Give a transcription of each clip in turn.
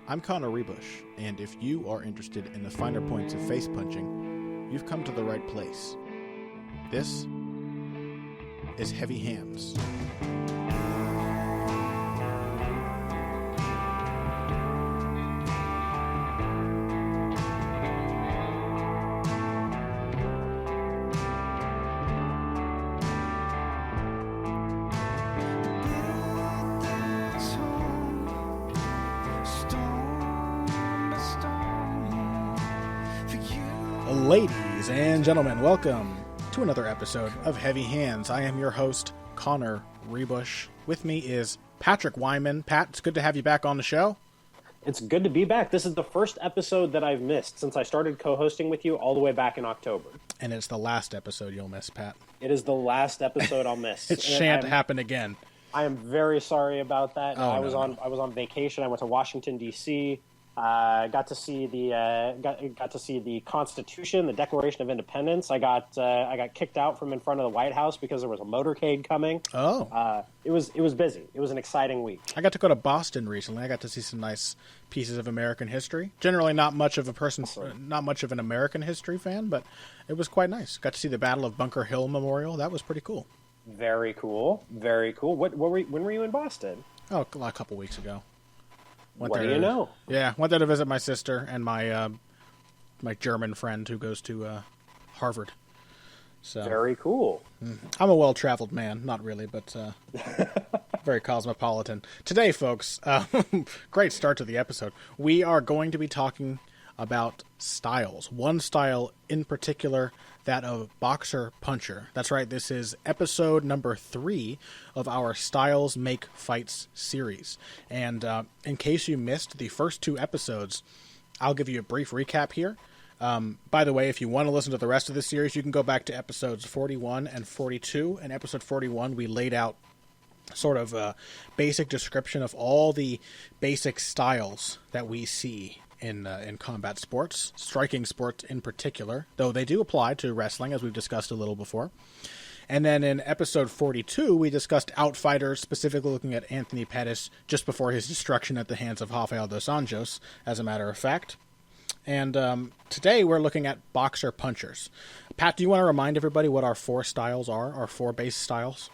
I'm Connor Rebush, and if you are interested in the finer points of face punching, you've come to the right place. This is Heavy Hands. Ladies and gentlemen, welcome to another episode of Heavy Hands. I am your host, Connor Rebush. With me is Patrick Wyman. Pat, it's good to have you back on the show. It's good to be back. This is the first episode that I've missed since I started co-hosting with you all the way back in October. And it's the last episode you'll miss, Pat. It is the last episode I'll miss. It shan't happen again. I am very sorry about that. Oh, I was on vacation. I went to Washington, D.C., got to see the Constitution, the Declaration of Independence. I got kicked out from in front of the White House because there was a motorcade coming. Oh, it was busy. It was an exciting week. I got to go to Boston recently. I got to see some nice pieces of American history. Generally, not much of an American history fan, but it was quite nice. Got to see the Battle of Bunker Hill Memorial. That was pretty cool. Very cool. Very cool. When were you in Boston? Oh, a couple weeks ago. What do you know? Yeah, went there to visit my sister and my German friend who goes to Harvard. So very cool. I'm a well-traveled man, not really, but very cosmopolitan. Today, folks, great start to the episode. We are going to be talking about styles. One style in particular, that of boxer puncher. That's right, this is episode number 3 of our Styles Make Fights series. And in case you missed the first 2 episodes, I'll give you a brief recap here. By the way, if you want to listen to the rest of the series, you can go back to episodes 41 and 42. In episode 41, we laid out sort of a basic description of all the basic styles that we see in combat sports, striking sports in particular, though they do apply to wrestling, as we've discussed a little before. And then in episode 42, we discussed outfighters, specifically looking at Anthony Pettis just before his destruction at the hands of Rafael dos Anjos, as a matter of fact. And today we're looking at boxer punchers. Pat, do you want to remind everybody what our 4 styles are, our 4 base styles?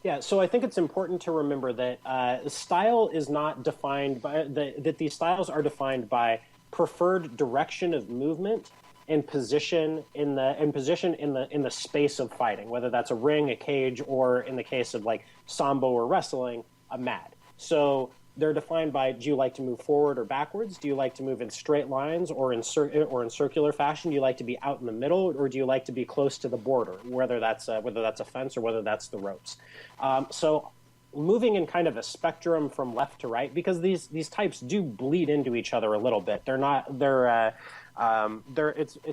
Yeah, so I think it's important to remember that style is not defined by that these styles are defined by preferred direction of movement and position in the space of fighting, whether that's a ring, a cage, or in the case of like sambo or wrestling, a mat. So they're defined by: do you like to move forward or backwards? Do you like to move in straight lines or in circular fashion? Do you like to be out in the middle, or do you like to be close to the border, whether that's a fence or whether that's the ropes? So moving in kind of a spectrum from left to right, because these types do bleed into each other a little bit. It's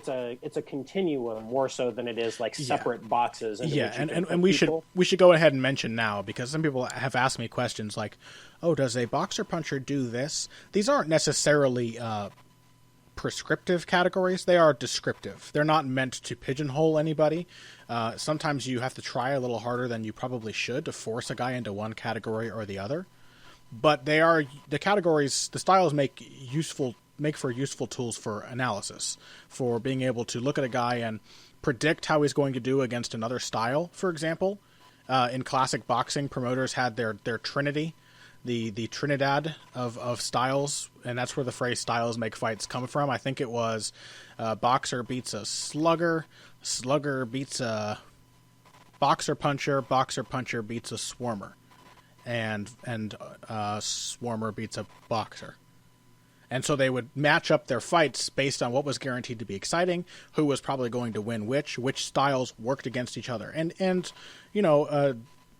a continuum more so than it is like separate boxes. Yeah, and we should go ahead and mention now, because some people have asked me questions like, oh, does a boxer puncher do this? These aren't necessarily prescriptive categories. They are descriptive. They're not meant to pigeonhole anybody. Sometimes you have to try a little harder than you probably should to force a guy into one category or the other. But they are the categories. The styles make for useful tools for analysis, for being able to look at a guy and predict how he's going to do against another style. For example, in classic boxing, promoters had their trinity, the Trinidad of styles, and that's where the phrase "styles make fights" come from. I think it was boxer beats a slugger, slugger beats a boxer puncher beats a swarmer, and swarmer beats a boxer. And so they would match up their fights based on what was guaranteed to be exciting, who was probably going to win which styles worked against each other. And you know,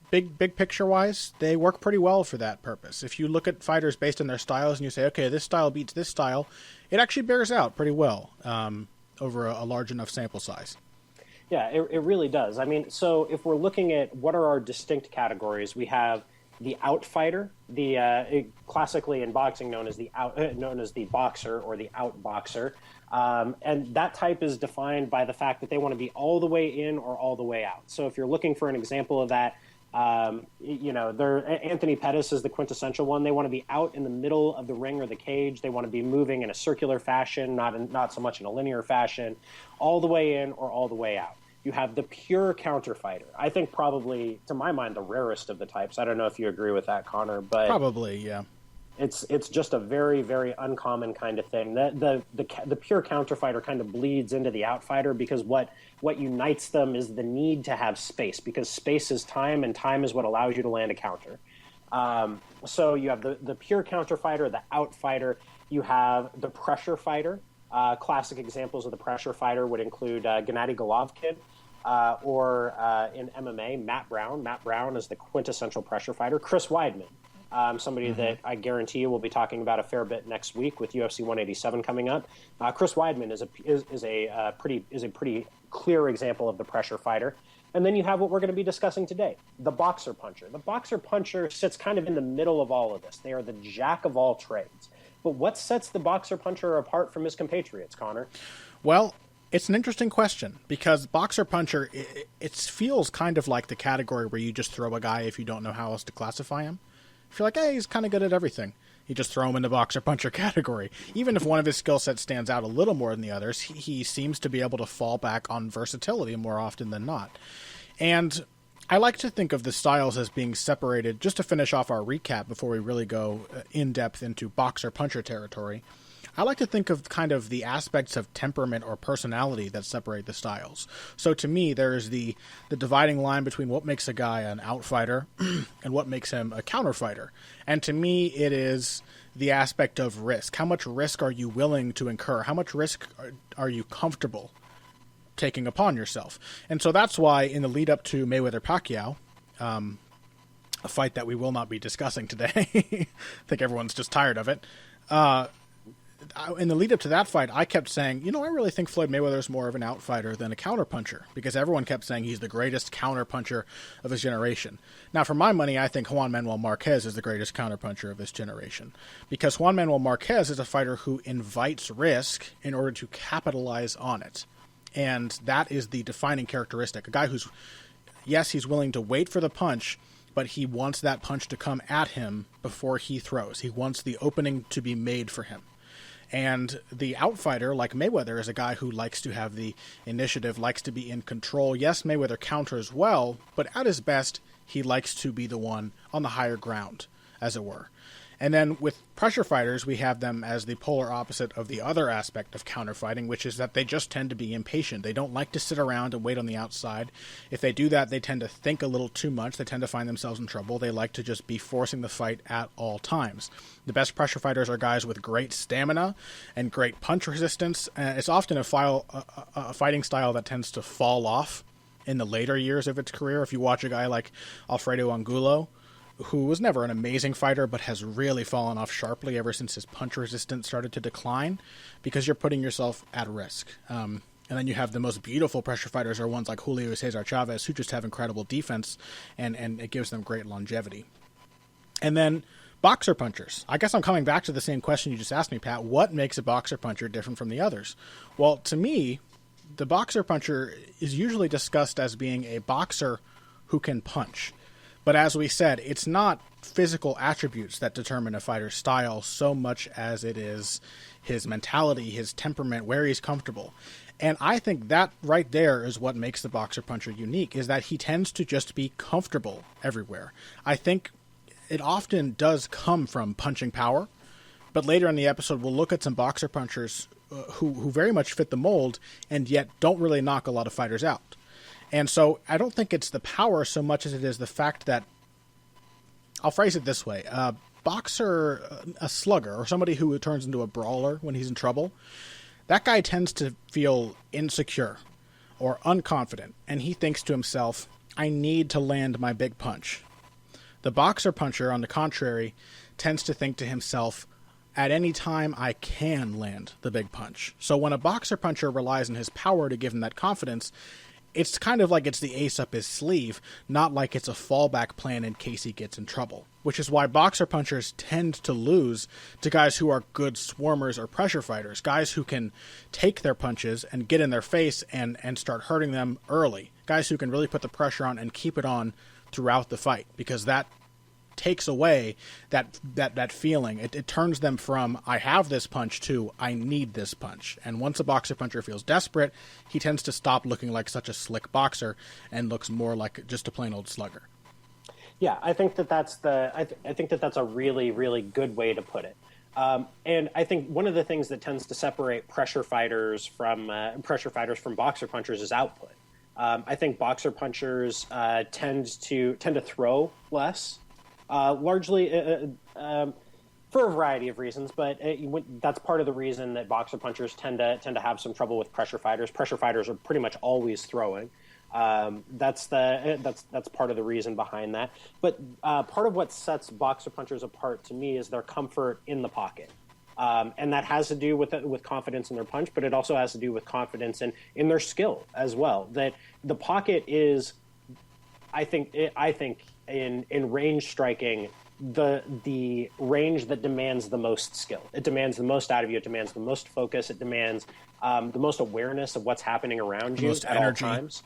big picture wise, they work pretty well for that purpose. If you look at fighters based on their styles and you say, okay, this style beats this style, it actually bears out pretty well over a large enough sample size. Yeah, it really does. I mean, so if we're looking at what are our distinct categories, we have the outfighter, classically in boxing known as the boxer or the outboxer, and that type is defined by the fact that they want to be all the way in or all the way out. So if you're looking for an example of that, Anthony Pettis is the quintessential one. They want to be out in the middle of the ring or the cage. They want to be moving in a circular fashion, not so much in a linear fashion, all the way in or all the way out. You have the pure counter fighter. I think probably, to my mind, the rarest of the types. I don't know if you agree with that, Connor, but probably, yeah. It's just a very, very uncommon kind of thing. The pure counter fighter kind of bleeds into the outfighter because what unites them is the need to have space, because space is time and time is what allows you to land a counter. So you have the pure counter fighter, the outfighter. You have the pressure fighter. Classic examples of the pressure fighter would include Gennady Golovkin or in MMA, Matt Brown. Matt Brown is the quintessential pressure fighter. Chris Weidman. Somebody that I guarantee you we'll be talking about a fair bit next week with UFC 187 coming up. Chris Weidman is a pretty clear example of the pressure fighter. And then you have what we're going to be discussing today, the boxer puncher. The boxer puncher sits kind of in the middle of all of this. They are the jack of all trades. But what sets the boxer puncher apart from his compatriots, Connor? Well, it's an interesting question because boxer puncher, it feels kind of like the category where you just throw a guy if you don't know how else to classify him. If you're like, hey, he's kind of good at everything, you just throw him in the boxer puncher category. Even if one of his skill sets stands out a little more than the others, he seems to be able to fall back on versatility more often than not. And I like to think of the styles as being separated, just to finish off our recap before we really go in-depth into boxer puncher territory. I like to think of kind of the aspects of temperament or personality that separate the styles. So to me, there is the dividing line between what makes a guy an outfighter and what makes him a counterfighter. And to me, it is the aspect of risk. How much risk are you willing to incur? How much risk are you comfortable taking upon yourself? And so that's why in the lead up to Mayweather-Pacquiao, a fight that we will not be discussing today, I think everyone's just tired of it, in the lead up to that fight, I kept saying, I really think Floyd Mayweather is more of an outfighter than a counterpuncher, because everyone kept saying he's the greatest counterpuncher of his generation. Now, for my money, I think Juan Manuel Marquez is the greatest counterpuncher of this generation, because Juan Manuel Marquez is a fighter who invites risk in order to capitalize on it. And that is the defining characteristic. A guy who's, yes, he's willing to wait for the punch, but he wants that punch to come at him before he throws. He wants the opening to be made for him. And the outfighter, like Mayweather, is a guy who likes to have the initiative, likes to be in control. Yes, Mayweather counters well, but at his best, he likes to be the one on the higher ground, as it were. And then with pressure fighters, we have them as the polar opposite of the other aspect of counterfighting, which is that they just tend to be impatient. They don't like to sit around and wait on the outside. If they do that, they tend to think a little too much. They tend to find themselves in trouble. They like to just be forcing the fight at all times. The best pressure fighters are guys with great stamina and great punch resistance. It's often a fighting style that tends to fall off in the later years of its career. If you watch a guy like Alfredo Angulo, who was never an amazing fighter but has really fallen off sharply ever since his punch resistance started to decline, because you're putting yourself at risk. And then you have the most beautiful pressure fighters are ones like Julio Cesar Chavez, who just have incredible defense, and it gives them great longevity. And then boxer punchers. I guess I'm coming back to the same question you just asked me, Pat. What makes a boxer puncher different from the others? Well, to me, the boxer puncher is usually discussed as being a boxer who can punch. But as we said, it's not physical attributes that determine a fighter's style so much as it is his mentality, his temperament, where he's comfortable. And I think that right there is what makes the boxer puncher unique, is that he tends to just be comfortable everywhere. I think it often does come from punching power, but later in the episode we'll look at some boxer punchers who very much fit the mold and yet don't really knock a lot of fighters out. And so I don't think it's the power so much as it is the fact that, I'll phrase it this way, a boxer, a slugger, or somebody who turns into a brawler when he's in trouble, that guy tends to feel insecure or unconfident, and he thinks to himself, I need to land my big punch. The boxer puncher, on the contrary, tends to think to himself, at any time I can land the big punch. So when a boxer puncher relies on his power to give him that confidence, it's kind of like it's the ace up his sleeve, not like it's a fallback plan in case he gets in trouble. Which is why boxer punchers tend to lose to guys who are good swarmers or pressure fighters, guys who can take their punches and get in their face and start hurting them early, guys who can really put the pressure on and keep it on throughout the fight, because that takes away that feeling. It turns them from I have this punch to I need this punch. And once a boxer puncher feels desperate, he tends to stop looking like such a slick boxer and looks more like just a plain old slugger. Yeah, I think that's a really, really good way to put it. And I think one of the things that tends to separate pressure fighters from boxer punchers is output. I think boxer punchers tend to throw less, largely for a variety of reasons. But that's part of the reason that boxer punchers tend to have some trouble with pressure fighters. Pressure fighters are pretty much always throwing. That's part of the reason behind that. But part of what sets boxer punchers apart to me is their comfort in the pocket. And that has to do with confidence in their punch, but it also has to do with confidence in their skill as well. That the pocket is, I think in range striking, the range that demands the most skill. It demands the most out of you. It demands the most focus. It demands the most awareness of what's happening around you at all times.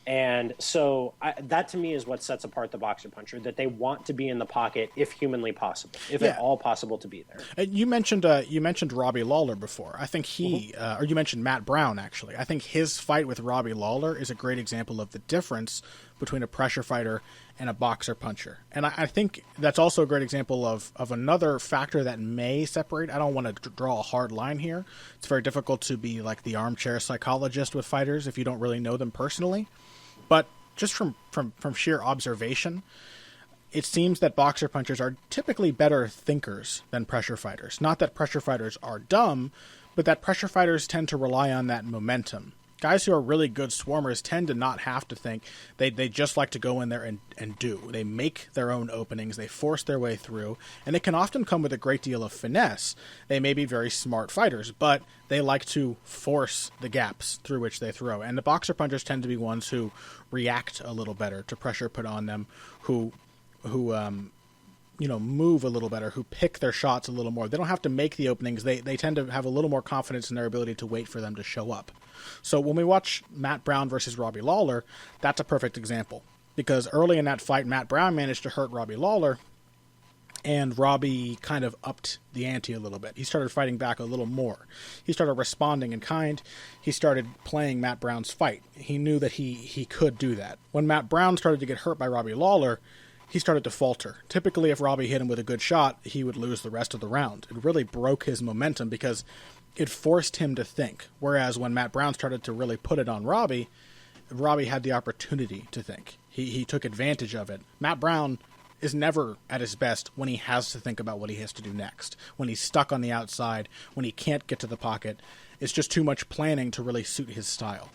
And so that to me is what sets apart the boxer puncher, that they want to be in the pocket if humanly possible, if at all possible to be there. You mentioned Robbie Lawler before. I think or you mentioned Matt Brown, actually. I think his fight with Robbie Lawler is a great example of the difference between a pressure fighter and a boxer puncher. And I think that's also a great example of another factor that may separate. I don't want to draw a hard line here. It's very difficult to be like the armchair psychologist with fighters if you don't really know them personally. But just from sheer observation, it seems that boxer punchers are typically better thinkers than pressure fighters. Not that pressure fighters are dumb, but that pressure fighters tend to rely on that momentum. Guys who are really good swarmers tend to not have to think. They just like to go in there and do. They make their own openings. They force their way through. And it can often come with a great deal of finesse. They may be very smart fighters, but they like to force the gaps through which they throw. And the boxer punchers tend to be ones who react a little better to pressure put on them, who move a little better, who pick their shots a little more. They don't have to make the openings. They tend to have a little more confidence in their ability to wait for them to show up. So when we watch Matt Brown versus Robbie Lawler, that's a perfect example. Because early in that fight, Matt Brown managed to hurt Robbie Lawler, and Robbie kind of upped the ante a little bit. He started fighting back a little more. He started responding in kind. He started playing Matt Brown's fight. He knew that he could do that. When Matt Brown started to get hurt by Robbie Lawler, he started to falter. Typically, if Robbie hit him with a good shot, he would lose the rest of the round. It really broke his momentum because it forced him to think. Whereas when Matt Brown started to really put it on Robbie had the opportunity to think. He took advantage of it. Matt Brown is never at his best when he has to think about what he has to do next. When he's stuck on the outside, when he can't get to the pocket. It's just too much planning to really suit his style.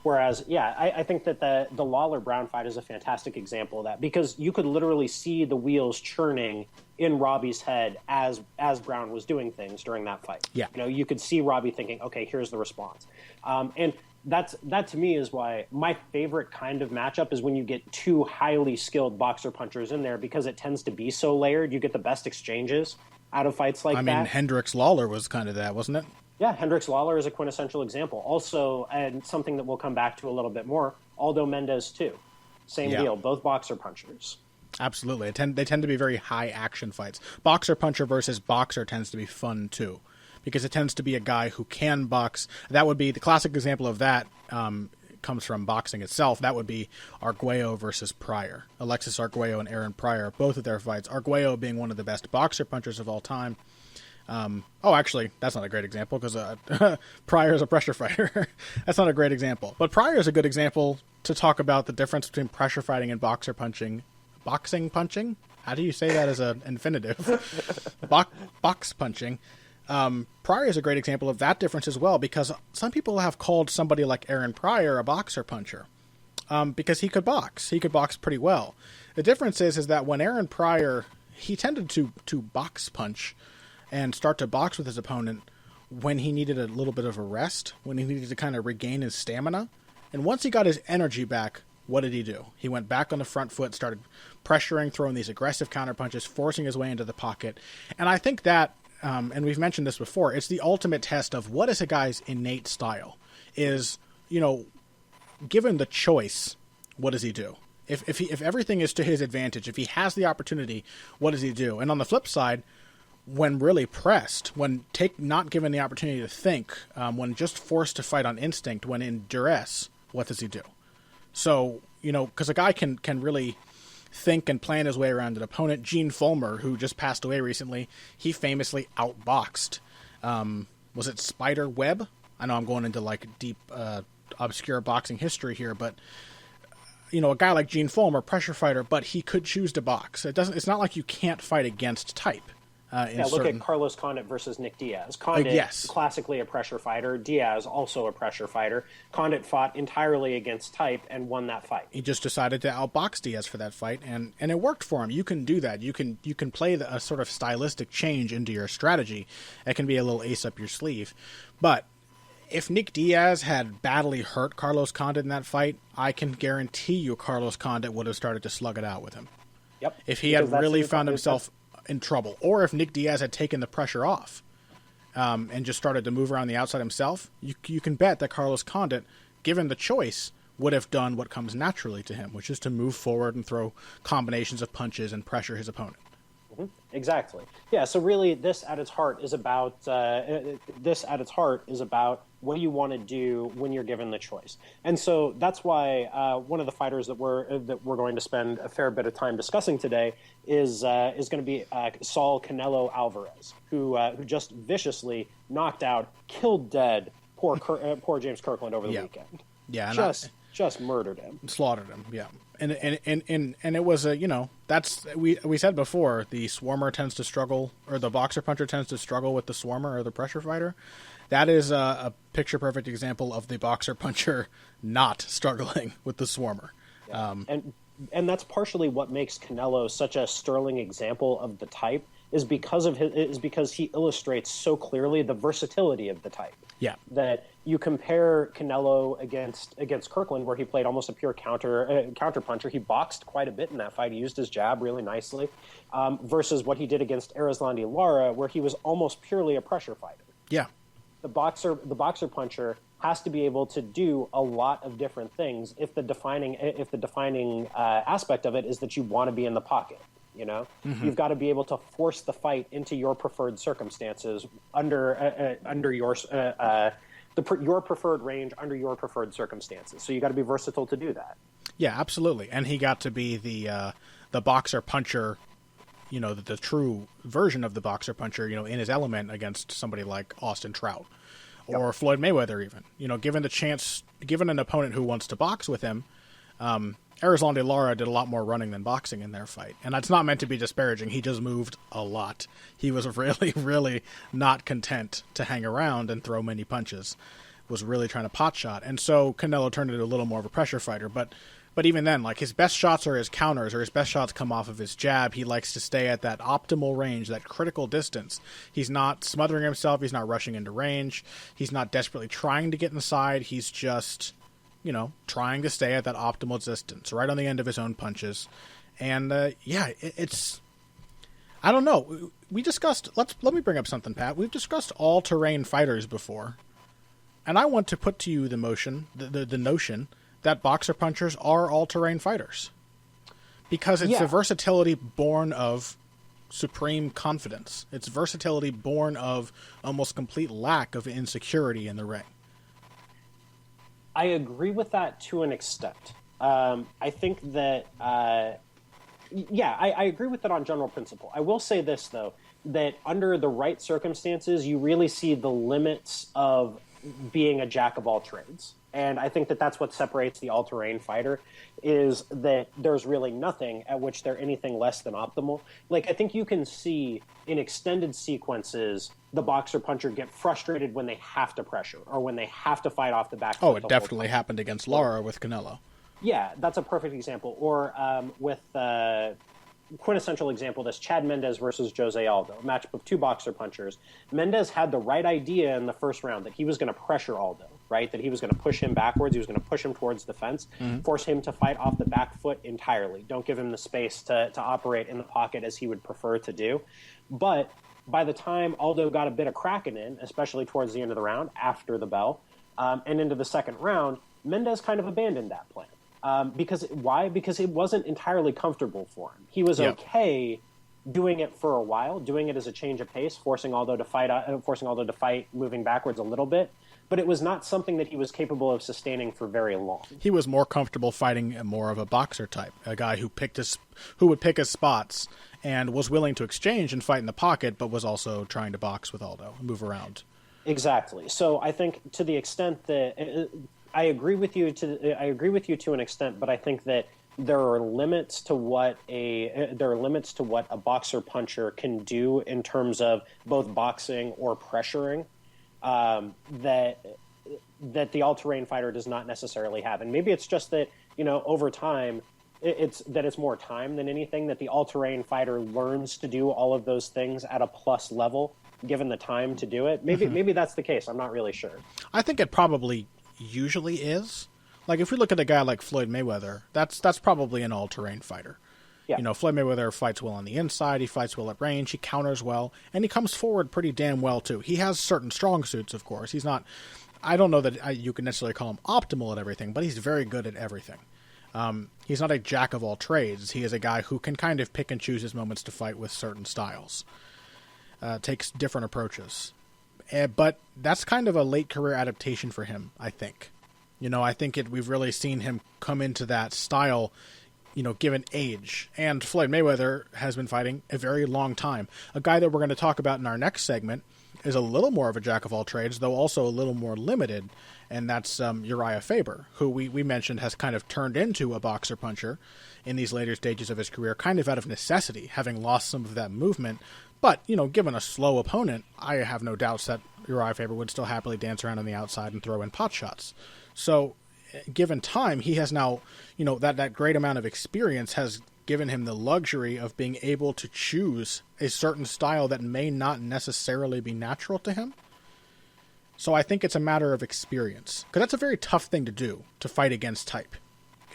Whereas, I think that the Lawler-Brown fight is a fantastic example of that, because you could literally see the wheels churning in Robbie's head as Brown was doing things during that fight. Yeah. You could see Robbie thinking, okay, here's the response. And that to me is why my favorite kind of matchup is when you get two highly skilled boxer punchers in there, because it tends to be so layered. You get the best exchanges out of fights like that. I mean, Hendricks Lawler was kind of that, wasn't it? Yeah, Hendricks Lawler is a quintessential example. Also, and something that we'll come back to a little bit more, Aldo Mendez too. Same deal, both boxer punchers. Absolutely. They tend to be very high action fights. Boxer puncher versus boxer tends to be fun too, because it tends to be a guy who can box. That would be the classic example of that. Comes from boxing itself. That would be Arguello versus Pryor. Alexis Arguello and Aaron Pryor, both of their fights. Arguello being one of the best boxer punchers of all time. Actually, that's not a great example, because Pryor is a pressure fighter. That's not a great example. But Pryor is a good example to talk about the difference between pressure fighting and boxer punching. Boxing punching? How do you say that as an infinitive? Box punching. Pryor is a great example of that difference as well, because some people have called somebody like Aaron Pryor a boxer puncher, because he could box. He could box pretty well. The difference is that when Aaron Pryor, he tended to box punch and start to box with his opponent when he needed a little bit of a rest, when he needed to kind of regain his stamina. And once he got his energy back, what did he do? He went back on the front foot, started pressuring, throwing these aggressive counterpunches, forcing his way into the pocket. And I think that, and we've mentioned this before, it's the ultimate test of what is a guy's innate style. Is, given the choice, what does he do? If everything is to his advantage, if he has the opportunity, what does he do? And on the flip side, when really pressed, when not given the opportunity to think, when just forced to fight on instinct, when in duress, what does he do? So, because a guy can really think and plan his way around an opponent. Gene Fulmer, who just passed away recently, he famously outboxed, was it Spider Webb? I know I'm going into like deep, obscure boxing history here, but a guy like Gene Fulmer, pressure fighter, but he could choose to box. It's not like you can't fight against type. Look at Carlos Condit versus Nick Diaz. Condit, yes. Classically a pressure fighter. Diaz, also a pressure fighter. Condit fought entirely against type and won that fight. He just decided to outbox Diaz for that fight, and it worked for him. You can do that. You can play a sort of stylistic change into your strategy. It can be a little ace up your sleeve. But if Nick Diaz had badly hurt Carlos Condit in that fight, I can guarantee you Carlos Condit would have started to slug it out with him. Yep. If he had really found himself in trouble, or if Nick Diaz had taken the pressure off and just started to move around the outside himself, you can bet that Carlos Condit, given the choice, would have done what comes naturally to him, which is to move forward and throw combinations of punches and pressure his opponent. Mm-hmm. Exactly. Yeah. So really, this at its heart is about what you want to do when you're given the choice. And so that's why one of the fighters that we're going to spend a fair bit of time discussing today is going to be Saul Canelo Alvarez, who just viciously knocked out, killed dead poor James Kirkland over the weekend. Yeah, just murdered him, slaughtered him. Yeah. And it was that's we said before, the swarmer tends to struggle, or the boxer puncher tends to struggle with the swarmer or the pressure fighter. That is a picture perfect example of the boxer puncher not struggling with the swarmer. Yeah. And that's partially what makes Canelo such a sterling example of the type, is because he illustrates so clearly the versatility of the type. Yeah. That you compare Canelo against Kirkland, where he played almost a pure counter puncher. He boxed quite a bit in that fight. He used his jab really nicely, versus what he did against Erislandy Lara, where he was almost purely a pressure fighter. Yeah. The boxer puncher has to be able to do a lot of different things if the defining aspect of it is that you want to be in the pocket. Mm-hmm. You've got to be able to force the fight into your preferred circumstances under your preferred range, under your preferred circumstances. So you got to be versatile to do that. Yeah, absolutely. And he got to be the boxer puncher, the true version of the boxer puncher, in his element against somebody like Austin Trout or Floyd Mayweather even. Given an opponent who wants to box with him, Erislandy Lara did a lot more running than boxing in their fight. And that's not meant to be disparaging. He just moved a lot. He was really, really not content to hang around and throw many punches. Was really trying to pot shot. And so Canelo turned into a little more of a pressure fighter. But even then, like, his best shots are his counters, or his best shots come off of his jab. He likes to stay at that optimal range, that critical distance. He's not smothering himself. He's not rushing into range. He's not desperately trying to get inside. He's just, trying to stay at that optimal distance, right on the end of his own punches. And, it's... I don't know. We discussed... Let me bring up something, Pat. We've discussed all-terrain fighters before. And I want to put to you the notion that boxer punchers are all-terrain fighters. Because it's a versatility born of supreme confidence. It's versatility born of almost complete lack of insecurity in the ring. I agree with that to an extent. I think that, I agree with that on general principle. I will say this, though, that under the right circumstances, you really see the limits of being a jack of all trades. And I think that that's what separates the all-terrain fighter, is that there's really nothing at which they're anything less than optimal. Like, I think you can see in extended sequences the boxer puncher get frustrated when they have to pressure or when they have to fight off the back foot. Oh, it definitely happened against Lara with Canelo. Yeah, that's a perfect example. Or with quintessential example, this Chad Mendes versus Jose Aldo, a matchup of two boxer punchers. Mendes had the right idea in the first round that he was going to pressure Aldo, right? That he was going to push him backwards. He was going to push him towards the fence, force him to fight off the back foot entirely. Don't give him the space to operate in the pocket as he would prefer to do. But by the time Aldo got a bit of cracking in, especially towards the end of the round after the bell, and into the second round, Mendes kind of abandoned that plan. Because why? Because it wasn't entirely comfortable for him. He was okay doing it for a while, doing it as a change of pace, forcing Aldo to fight, moving backwards a little bit. But it was not something that he was capable of sustaining for very long. He was more comfortable fighting more of a boxer type, a guy who would pick his spots and was willing to exchange and fight in the pocket, but was also trying to box with Aldo, move around. Exactly. So I think to the extent that I agree with you to an extent, but I think that there are limits to what a boxer puncher can do in terms of both boxing or pressuring. That the all-terrain fighter does not necessarily have. And maybe it's just that, over time, it's more time than anything, that the all-terrain fighter learns to do all of those things at a plus level, given the time to do it. Maybe that's the case. I'm not really sure. I think it probably usually is. Like, if we look at a guy like Floyd Mayweather, that's probably an all-terrain fighter. Yeah. Floyd Mayweather fights well on the inside, he fights well at range, he counters well, and he comes forward pretty damn well, too. He has certain strong suits, of course. He's not, I don't know that you can necessarily call him optimal at everything, but he's very good at everything. He's not a jack of all trades. He is a guy who can kind of pick and choose his moments to fight with certain styles. Takes different approaches. But that's kind of a late career adaptation for him, I think. I think we've really seen him come into that style given age. And Floyd Mayweather has been fighting a very long time. A guy that we're going to talk about in our next segment is a little more of a jack of all trades, though also a little more limited, and that's Urijah Faber, who we mentioned has kind of turned into a boxer puncher in these later stages of his career, kind of out of necessity, having lost some of that movement. But, given a slow opponent, I have no doubts that Urijah Faber would still happily dance around on the outside and throw in pot shots. So, given time, he has now, that great amount of experience has given him the luxury of being able to choose a certain style that may not necessarily be natural to him. So I think it's a matter of experience, because that's a very tough thing to do, to fight against type.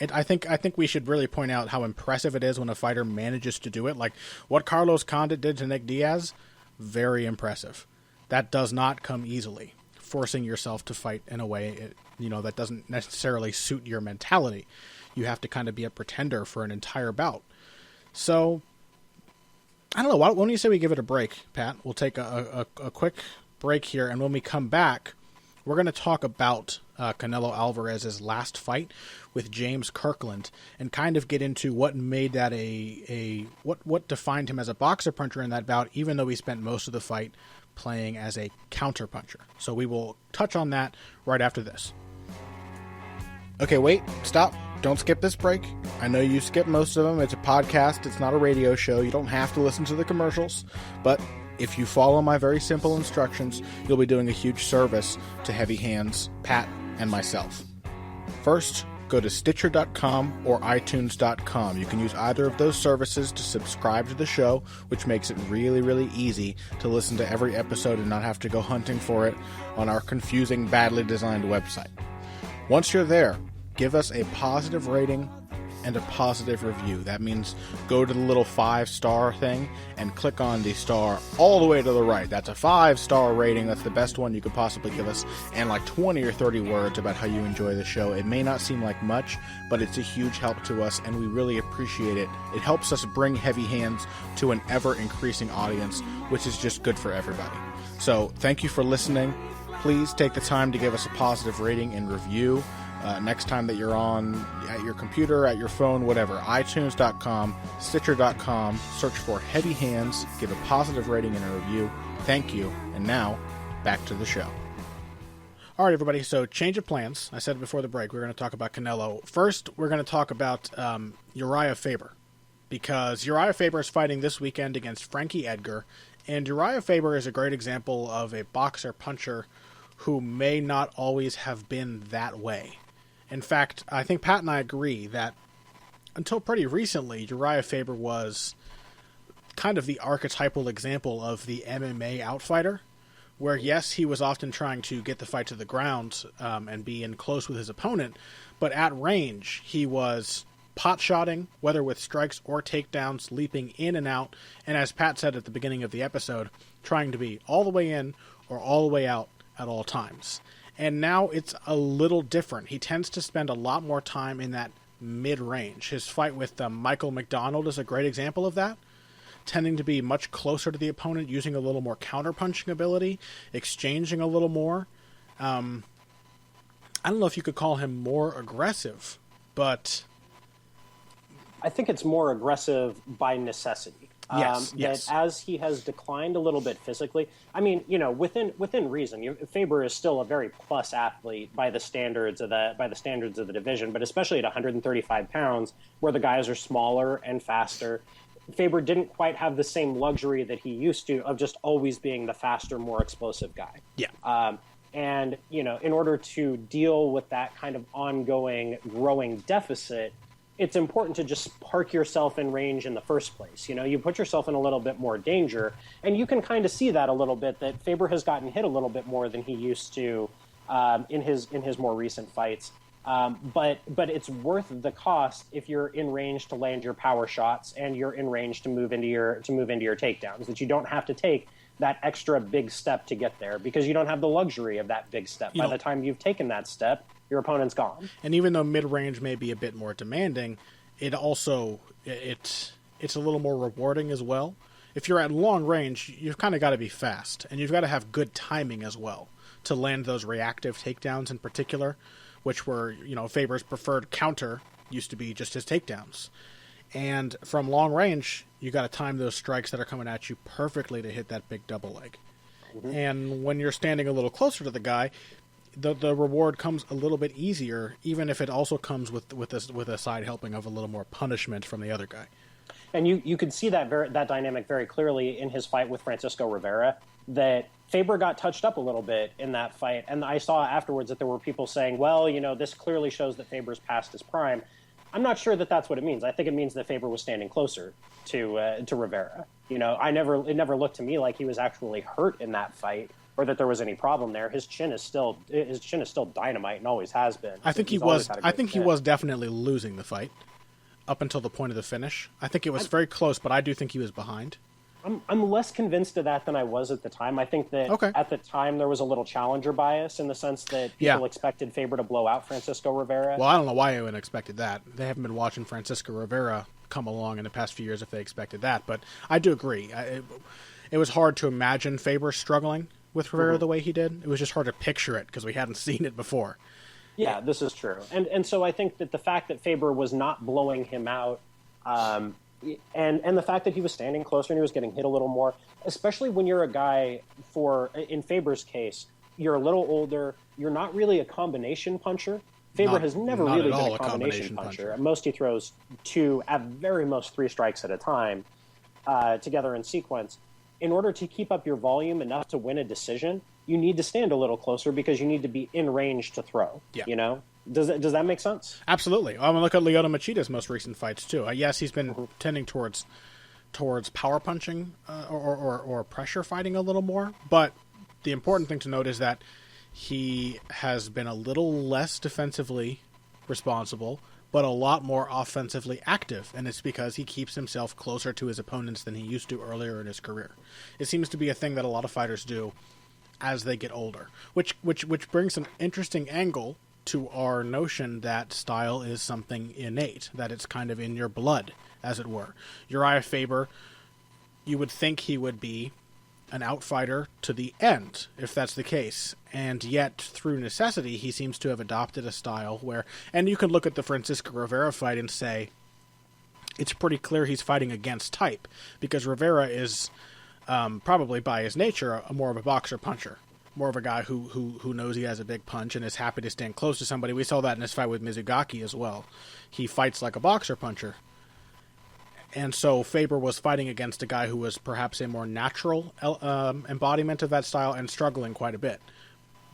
I think we should really point out how impressive it is when a fighter manages to do it. Like what Carlos Condit did to Nick Diaz, very impressive. That does not come easily. Forcing yourself to fight in a way, that doesn't necessarily suit your mentality. You have to kind of be a pretender for an entire bout. So, I don't know. Why don't you say we give it a break, Pat? We'll take a quick break here, and when we come back, we're going to talk about Canelo Alvarez's last fight with James Kirkland and kind of get into what made that what defined him as a boxer puncher in that bout, even though he spent most of the fight playing as a counterpuncher. So we will touch on that right after this. Okay, wait, stop. Don't skip this break. I know you skip most of them. It's a podcast. It's not a radio show. You don't have to listen to the commercials. But if you follow my very simple instructions, you'll be doing a huge service to Heavy Hands, Pat, and myself. First, go to Stitcher.com or iTunes.com. You can use either of those services to subscribe to the show, which makes it really, really easy to listen to every episode and not have to go hunting for it on our confusing, badly designed website. Once you're there, give us a positive rating and a positive review. That means go to the little 5-star thing and click on the star all the way to the right. That's a 5-star rating. That's the best one you could possibly give us, and like 20 or 30 words about how you enjoy the show. It may not seem like much, but it's a huge help to us, and we really appreciate it. It helps us bring Heavy Hands to an ever-increasing audience, which is just good for everybody. So thank you for listening. Please take the time to give us a positive rating and review. Next time that you're on at your computer, at your phone, whatever, iTunes.com, Stitcher.com, search for Heavy Hands, give a positive rating and a review. Thank you. And now, back to the show. All right, everybody, so change of plans. I said before the break, we're going to talk about Canelo. First, we're going to talk about Urijah Faber, because Urijah Faber is fighting this weekend against Frankie Edgar, and Urijah Faber is a great example of a boxer-puncher who may not always have been that way. In fact, I think Pat and I agree that until pretty recently, Urijah Faber was kind of the archetypal example of the MMA outfighter, where yes, he was often trying to get the fight to the ground and be in close with his opponent, but at range, he was pot-shotting, whether with strikes or takedowns, leaping in and out, and as Pat said at the beginning of the episode, trying to be all the way in or all the way out at all times. And now it's a little different. He tends to spend a lot more time in that mid-range. His fight with Michael McDonald is a great example of that, tending to be much closer to the opponent, using a little more counter-punching ability, exchanging a little more. I don't know if you could call him more aggressive, but I think it's more aggressive by necessity. Yes. That as he has declined a little bit physically, I mean, within reason, Faber is still a very plus athlete by the standards of the division, but especially at 135 pounds, where the guys are smaller and faster. Faber didn't quite have the same luxury that he used to of just always being the faster, more explosive guy. Yeah. And in order to deal with that kind of ongoing, growing deficit, it's important to just park yourself in range in the first place. You put yourself in a little bit more danger, and you can kind of see that a little bit, that Faber has gotten hit a little bit more than he used to in his more recent fights. But it's worth the cost if you're in range to land your power shots and you're in range to move into your takedowns, that you don't have to take that extra big step to get there, because you don't have the luxury of that big step. By the time you've taken that step, your opponent's gone. And even though mid-range may be a bit more demanding, it also it's a little more rewarding as well. If you're at long range, you've kind of got to be fast, and you've got to have good timing as well to land those reactive takedowns in particular, which were, Faber's preferred counter used to be just his takedowns. And from long range, you got to time those strikes that are coming at you perfectly to hit that big double leg. Mm-hmm. And when you're standing a little closer to the guy, the reward comes a little bit easier, even if it also comes with a side helping of a little more punishment from the other guy. And you could see that dynamic very clearly in his fight with Francisco Rivera, that Faber got touched up a little bit in that fight. And I saw afterwards that there were people saying, well, this clearly shows that Faber's past his prime. I'm not sure that that's what it means. I think it means that Faber was standing closer to Rivera. It never looked to me like he was actually hurt in that fight, or that there was any problem there. His chin is still dynamite and always has been. I think he was definitely losing the fight up until the point of the finish. I think it was very close, but I do think he was behind. I'm less convinced of that than I was at the time. I think that At the time there was a little challenger bias, in the sense that people expected Faber to blow out Francisco Rivera. Well, I don't know why anyone expected that. They haven't been watching Francisco Rivera come along in the past few years if they expected that. But I do agree. It was hard to imagine Faber struggling with Rivera the way he did. It was just hard to picture it because we hadn't seen it before. Yeah, this is true. And so I think that the fact that Faber was not blowing him out, and the fact that he was standing closer and he was getting hit a little more, especially when you're a guy, in Faber's case, you're a little older, you're not really a combination puncher. Faber has never really been a combination puncher. At most, he throws two, at very most 3 strikes at a time, together in sequence. In order to keep up your volume enough to win a decision, you need to stand a little closer, because you need to be in range to throw. Yeah. Does that make sense? Absolutely. I mean, look at Lyoto Machida's most recent fights too. Yes, he's been tending towards power punching or pressure fighting a little more, but the important thing to note is that he has been a little less defensively responsible, but a lot more offensively active, and it's because he keeps himself closer to his opponents than he used to earlier in his career. It seems to be a thing that a lot of fighters do as they get older, which brings an interesting angle to our notion that style is something innate, that it's kind of in your blood, as it were. Urijah Faber, you would think he would be an outfighter to the end, if that's the case. And yet, through necessity, he seems to have adopted a style where... And you can look at the Francisco Rivera fight and say, it's pretty clear he's fighting against type, because Rivera is, probably by his nature, more of a boxer-puncher. More of a guy who knows he has a big punch and is happy to stand close to somebody. We saw that in his fight with Mizugaki as well. He fights like a boxer-puncher. And so Faber was fighting against a guy who was perhaps a more natural embodiment of that style and struggling quite a bit,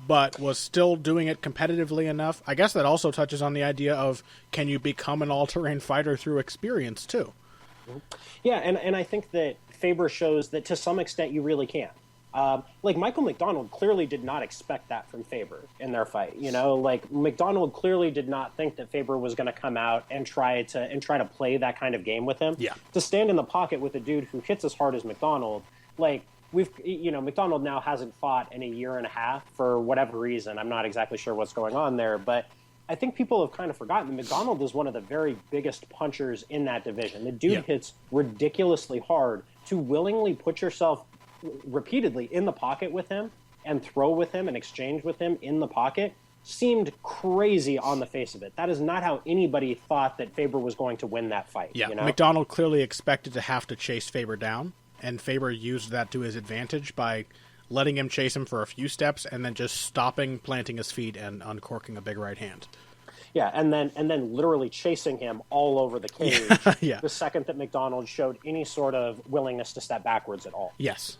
but was still doing it competitively enough. I guess that also touches on the idea of, can you become an all-terrain fighter through experience too? Yeah, and I think that Faber shows that to some extent you really can. Like Michael McDonald clearly did not expect that from Faber in their fight. Like McDonald clearly did not think that Faber was going to come out and try to play that kind of game with him. Yeah. To stand in the pocket with a dude who hits as hard as McDonald, like McDonald now hasn't fought in a year and a half for whatever reason. I'm not exactly sure what's going on there, but I think people have kind of forgotten that McDonald is one of the very biggest punchers in that division. The dude hits ridiculously hard. To willingly put yourself repeatedly in the pocket with him and throw with him and exchange with him in the pocket seemed crazy on the face of it. That is not how anybody thought that Faber was going to win that fight. Yeah, you know? McDonald clearly expected to have to chase Faber down, and Faber used that to his advantage by letting him chase him for a few steps and then just stopping, planting his feet, and uncorking a big right hand. Yeah, and then literally chasing him all over the cage Yeah. the second that McDonald showed any sort of willingness to step backwards at all. Yes.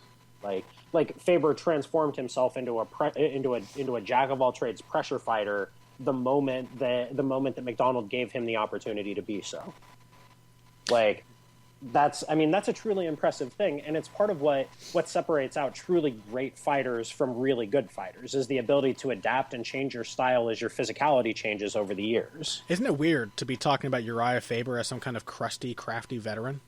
Like Faber transformed himself into a jack of all trades pressure fighter the moment that McDonald gave him the opportunity to be so. Like that's a truly impressive thing, and it's part of what separates out truly great fighters from really good fighters is the ability to adapt and change your style as your physicality changes over the years. Isn't it weird to be talking about Urijah Faber as some kind of crusty, crafty veteran?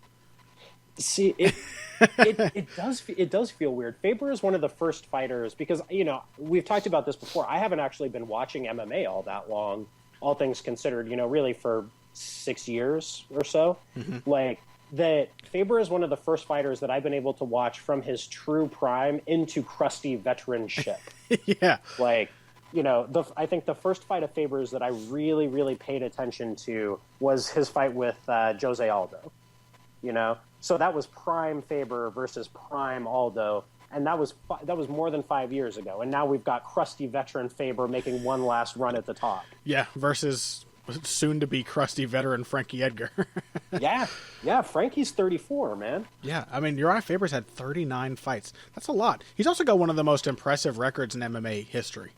See, it does feel weird. Faber is one of the first fighters because, you know, we've talked about this before. I haven't actually been watching MMA all that long, all things considered, you know, really for 6 years or so. Mm-hmm. Like, that Faber is one of the first fighters that I've been able to watch from his true prime into crusty veteranship. Yeah. Like, you know, I think the first fight of Faber's that I really, really paid attention to was his fight with Jose Aldo, you know? So that was prime Faber versus prime Aldo, and that was more than 5 years ago. And now we've got crusty veteran Faber making one last run at the top. Yeah, versus soon-to-be crusty veteran Frankie Edgar. Yeah, Frankie's 34, man. Yeah, I mean, Urijah Faber's had 39 fights. That's a lot. He's also got one of the most impressive records in MMA history.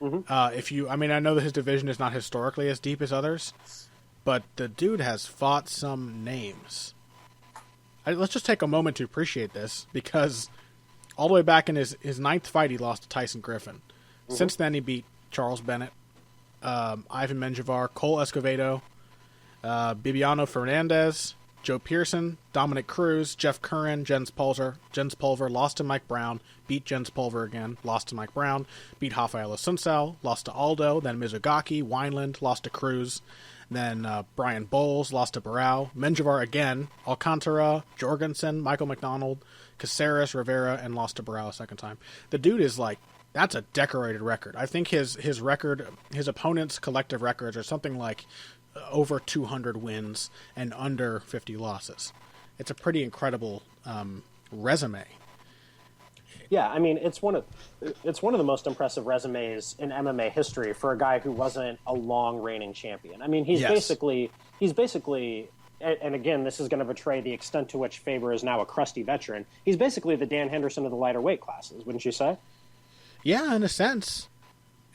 Mm-hmm. I know that his division is not historically as deep as others, but the dude has fought some names. Let's just take a moment to appreciate this, because all the way back in his ninth fight, he lost to Tyson Griffin. Mm-hmm. Since then, he beat Charles Bennett, Ivan Menjivar, Cole Escovedo, Bibiano Fernandez, Joe Pearson, Dominic Cruz, Jeff Curran, Jens Pulver, lost to Mike Brown, beat Jens Pulver again, lost to Mike Brown, beat Rafael Asuncao, lost to Aldo, then Mizugaki, Wineland, lost to Cruz, then Brian Bowles, lost to Barao, Menjivar again, Alcantara, Jorgensen, Michael McDonald, Caceres, Rivera, and lost to Barao a second time. The dude is like, that's a decorated record. I think his record, his opponent's collective records are something like over 200 wins and under 50 losses. It's a pretty incredible resume. Yeah, I mean, it's one of the most impressive resumes in MMA history for a guy who wasn't a long reigning champion. I mean, he's basically, and again, this is going to betray the extent to which Faber is now a crusty veteran. He's basically the Dan Henderson of the lighter weight classes, wouldn't you say? Yeah, in a sense.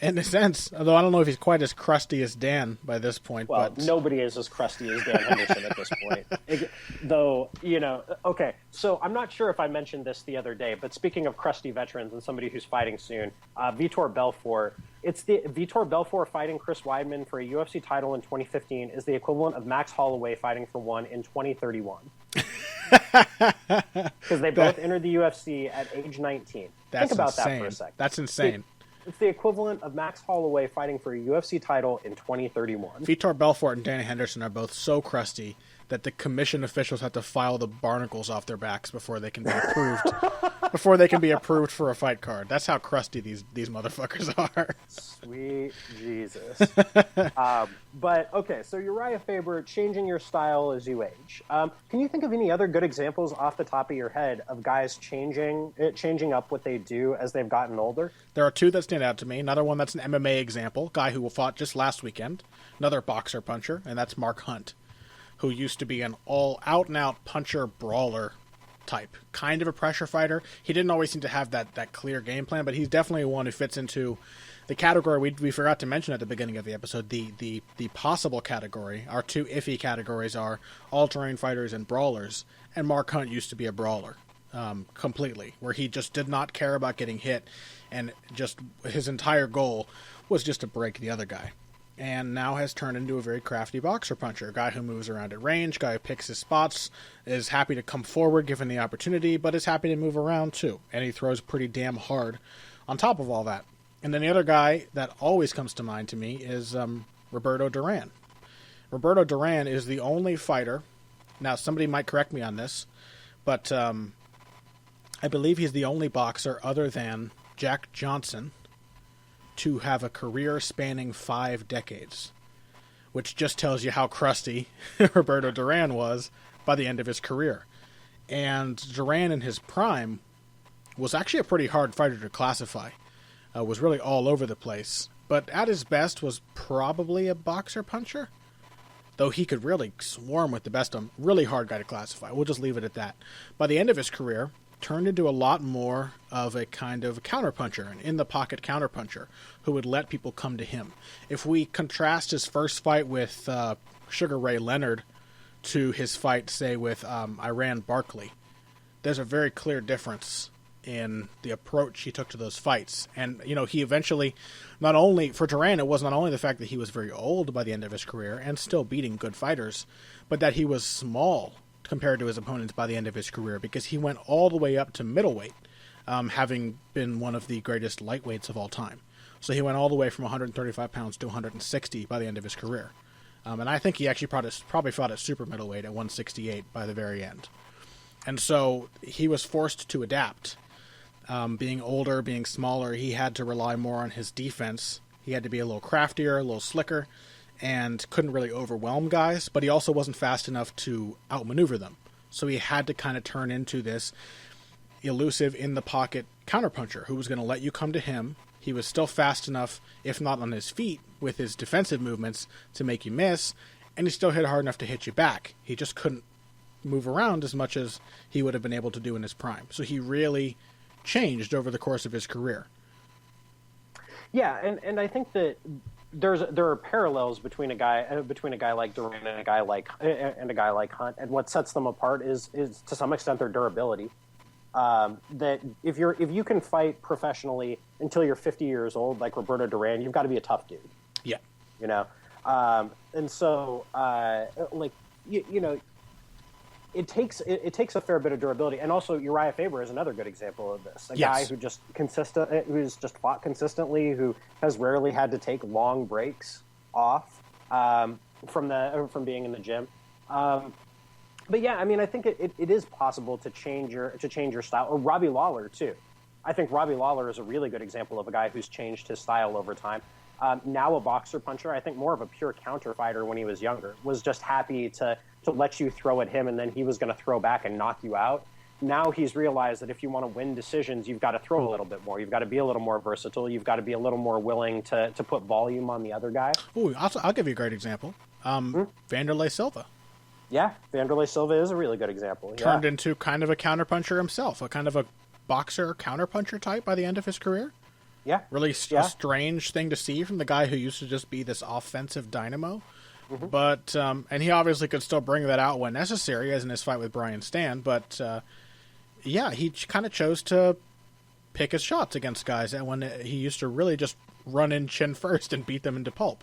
Although I don't know if he's quite as crusty as Dan by this point. Well, but nobody is as crusty as Dan Henderson at this point. Though, you know, okay, so I'm not sure if I mentioned this the other day, but speaking of crusty veterans and somebody who's fighting soon, Vitor Belfort, Vitor Belfort fighting Chris Weidman for a UFC title in 2015 is the equivalent of Max Holloway fighting for one in 2031. Because they both entered the UFC at age 19. Think about that for a second. That's insane. It's the equivalent of Max Holloway fighting for a UFC title in 2031. Vitor Belfort and Danny Henderson are both so crusty that the commission officials have to file the barnacles off their backs before they can be approved. Before they can be approved for a fight card. That's how crusty these motherfuckers are. Sweet Jesus. But okay, so Urijah Faber, changing your style as you age. Can you think of any other good examples off the top of your head of guys changing up what they do as they've gotten older? There are two that stand out to me. Another one that's an MMA example, guy who fought just last weekend. Another boxer puncher, and that's Mark Hunt, who used to be an all-out-and-out puncher-brawler type. Kind of a pressure fighter. He didn't always seem to have that clear game plan, but he's definitely one who fits into the category we forgot to mention at the beginning of the episode. The possible category, our two iffy categories are all-terrain fighters and brawlers, and Mark Hunt used to be a brawler. Completely, where he just did not care about getting hit, and just his entire goal was just to break the other guy. And now has turned into a very crafty boxer puncher, a guy who moves around at range, guy who picks his spots, is happy to come forward given the opportunity, but is happy to move around too. And he throws pretty damn hard on top of all that. And then the other guy that always comes to mind to me is Roberto Duran. Roberto Duran is the only fighter. Now, somebody might correct me on this, but I believe he's the only boxer other than Jack Johnson to have a career spanning 5 decades, which just tells you how crusty Roberto Duran was by the end of his career. And Duran in his prime was actually a pretty hard fighter to classify. Was really all over the place. But at his best was probably a boxer-puncher. Though he could really swarm with the best of them. Really hard guy to classify. We'll just leave it at that. By the end of his career, turned into a lot more of a kind of counterpuncher, an in-the-pocket counterpuncher, who would let people come to him. If we contrast his first fight with Sugar Ray Leonard to his fight, say, with Iran Barkley, there's a very clear difference in the approach he took to those fights. And, he eventually, not only, for Duran, it was not only the fact that he was very old by the end of his career and still beating good fighters, but that he was small compared to his opponents by the end of his career, because he went all the way up to middleweight, having been one of the greatest lightweights of all time. So he went all the way from 135 pounds to 160 by the end of his career. And I think he actually probably fought at super middleweight at 168 by the very end. And so he was forced to adapt. Being older, being smaller, he had to rely more on his defense. He had to be a little craftier, a little slicker, and couldn't really overwhelm guys, but he also wasn't fast enough to outmaneuver them. So he had to kind of turn into this elusive, in-the-pocket counterpuncher who was going to let you come to him. He was still fast enough, if not on his feet, with his defensive movements to make you miss, and he still hit hard enough to hit you back. He just couldn't move around as much as he would have been able to do in his prime. So he really changed over the course of his career. Yeah, and I think that there are parallels between a guy like Duran and a guy like Hunt, and what sets them apart is to some extent their durability. That if you can fight professionally until you're 50 years old, like Roberto Duran, you've got to be a tough dude. Yeah, and so it takes a fair bit of durability, and also Urijah Faber is another good example of this. Guy who's just fought consistently, who has rarely had to take long breaks off from being in the gym. But yeah, I mean, I think it is possible to change your style. Or Robbie Lawler too. I think Robbie Lawler is a really good example of a guy who's changed his style over time. Now a boxer puncher, I think more of a pure counter fighter when he was younger, was just happy to let you throw at him and then he was going to throw back and knock you out. Now he's realized that if you want to win decisions, you've got to throw a little bit more. You've got to be a little more versatile. You've got to be a little more willing to put volume on the other guy. Ooh, I'll give you a great example. Vanderlei Silva. Yeah, Vanderlei Silva is a really good example. Turned into kind of a counterpuncher himself, a kind of a boxer counterpuncher type by the end of his career. Yeah. Really a strange thing to see from the guy who used to just be this offensive dynamo. Mm-hmm. But and he obviously could still bring that out when necessary, as in his fight with Brian Stann. But he kind of chose to pick his shots against guys, and when he used to really just run in chin first and beat them into pulp.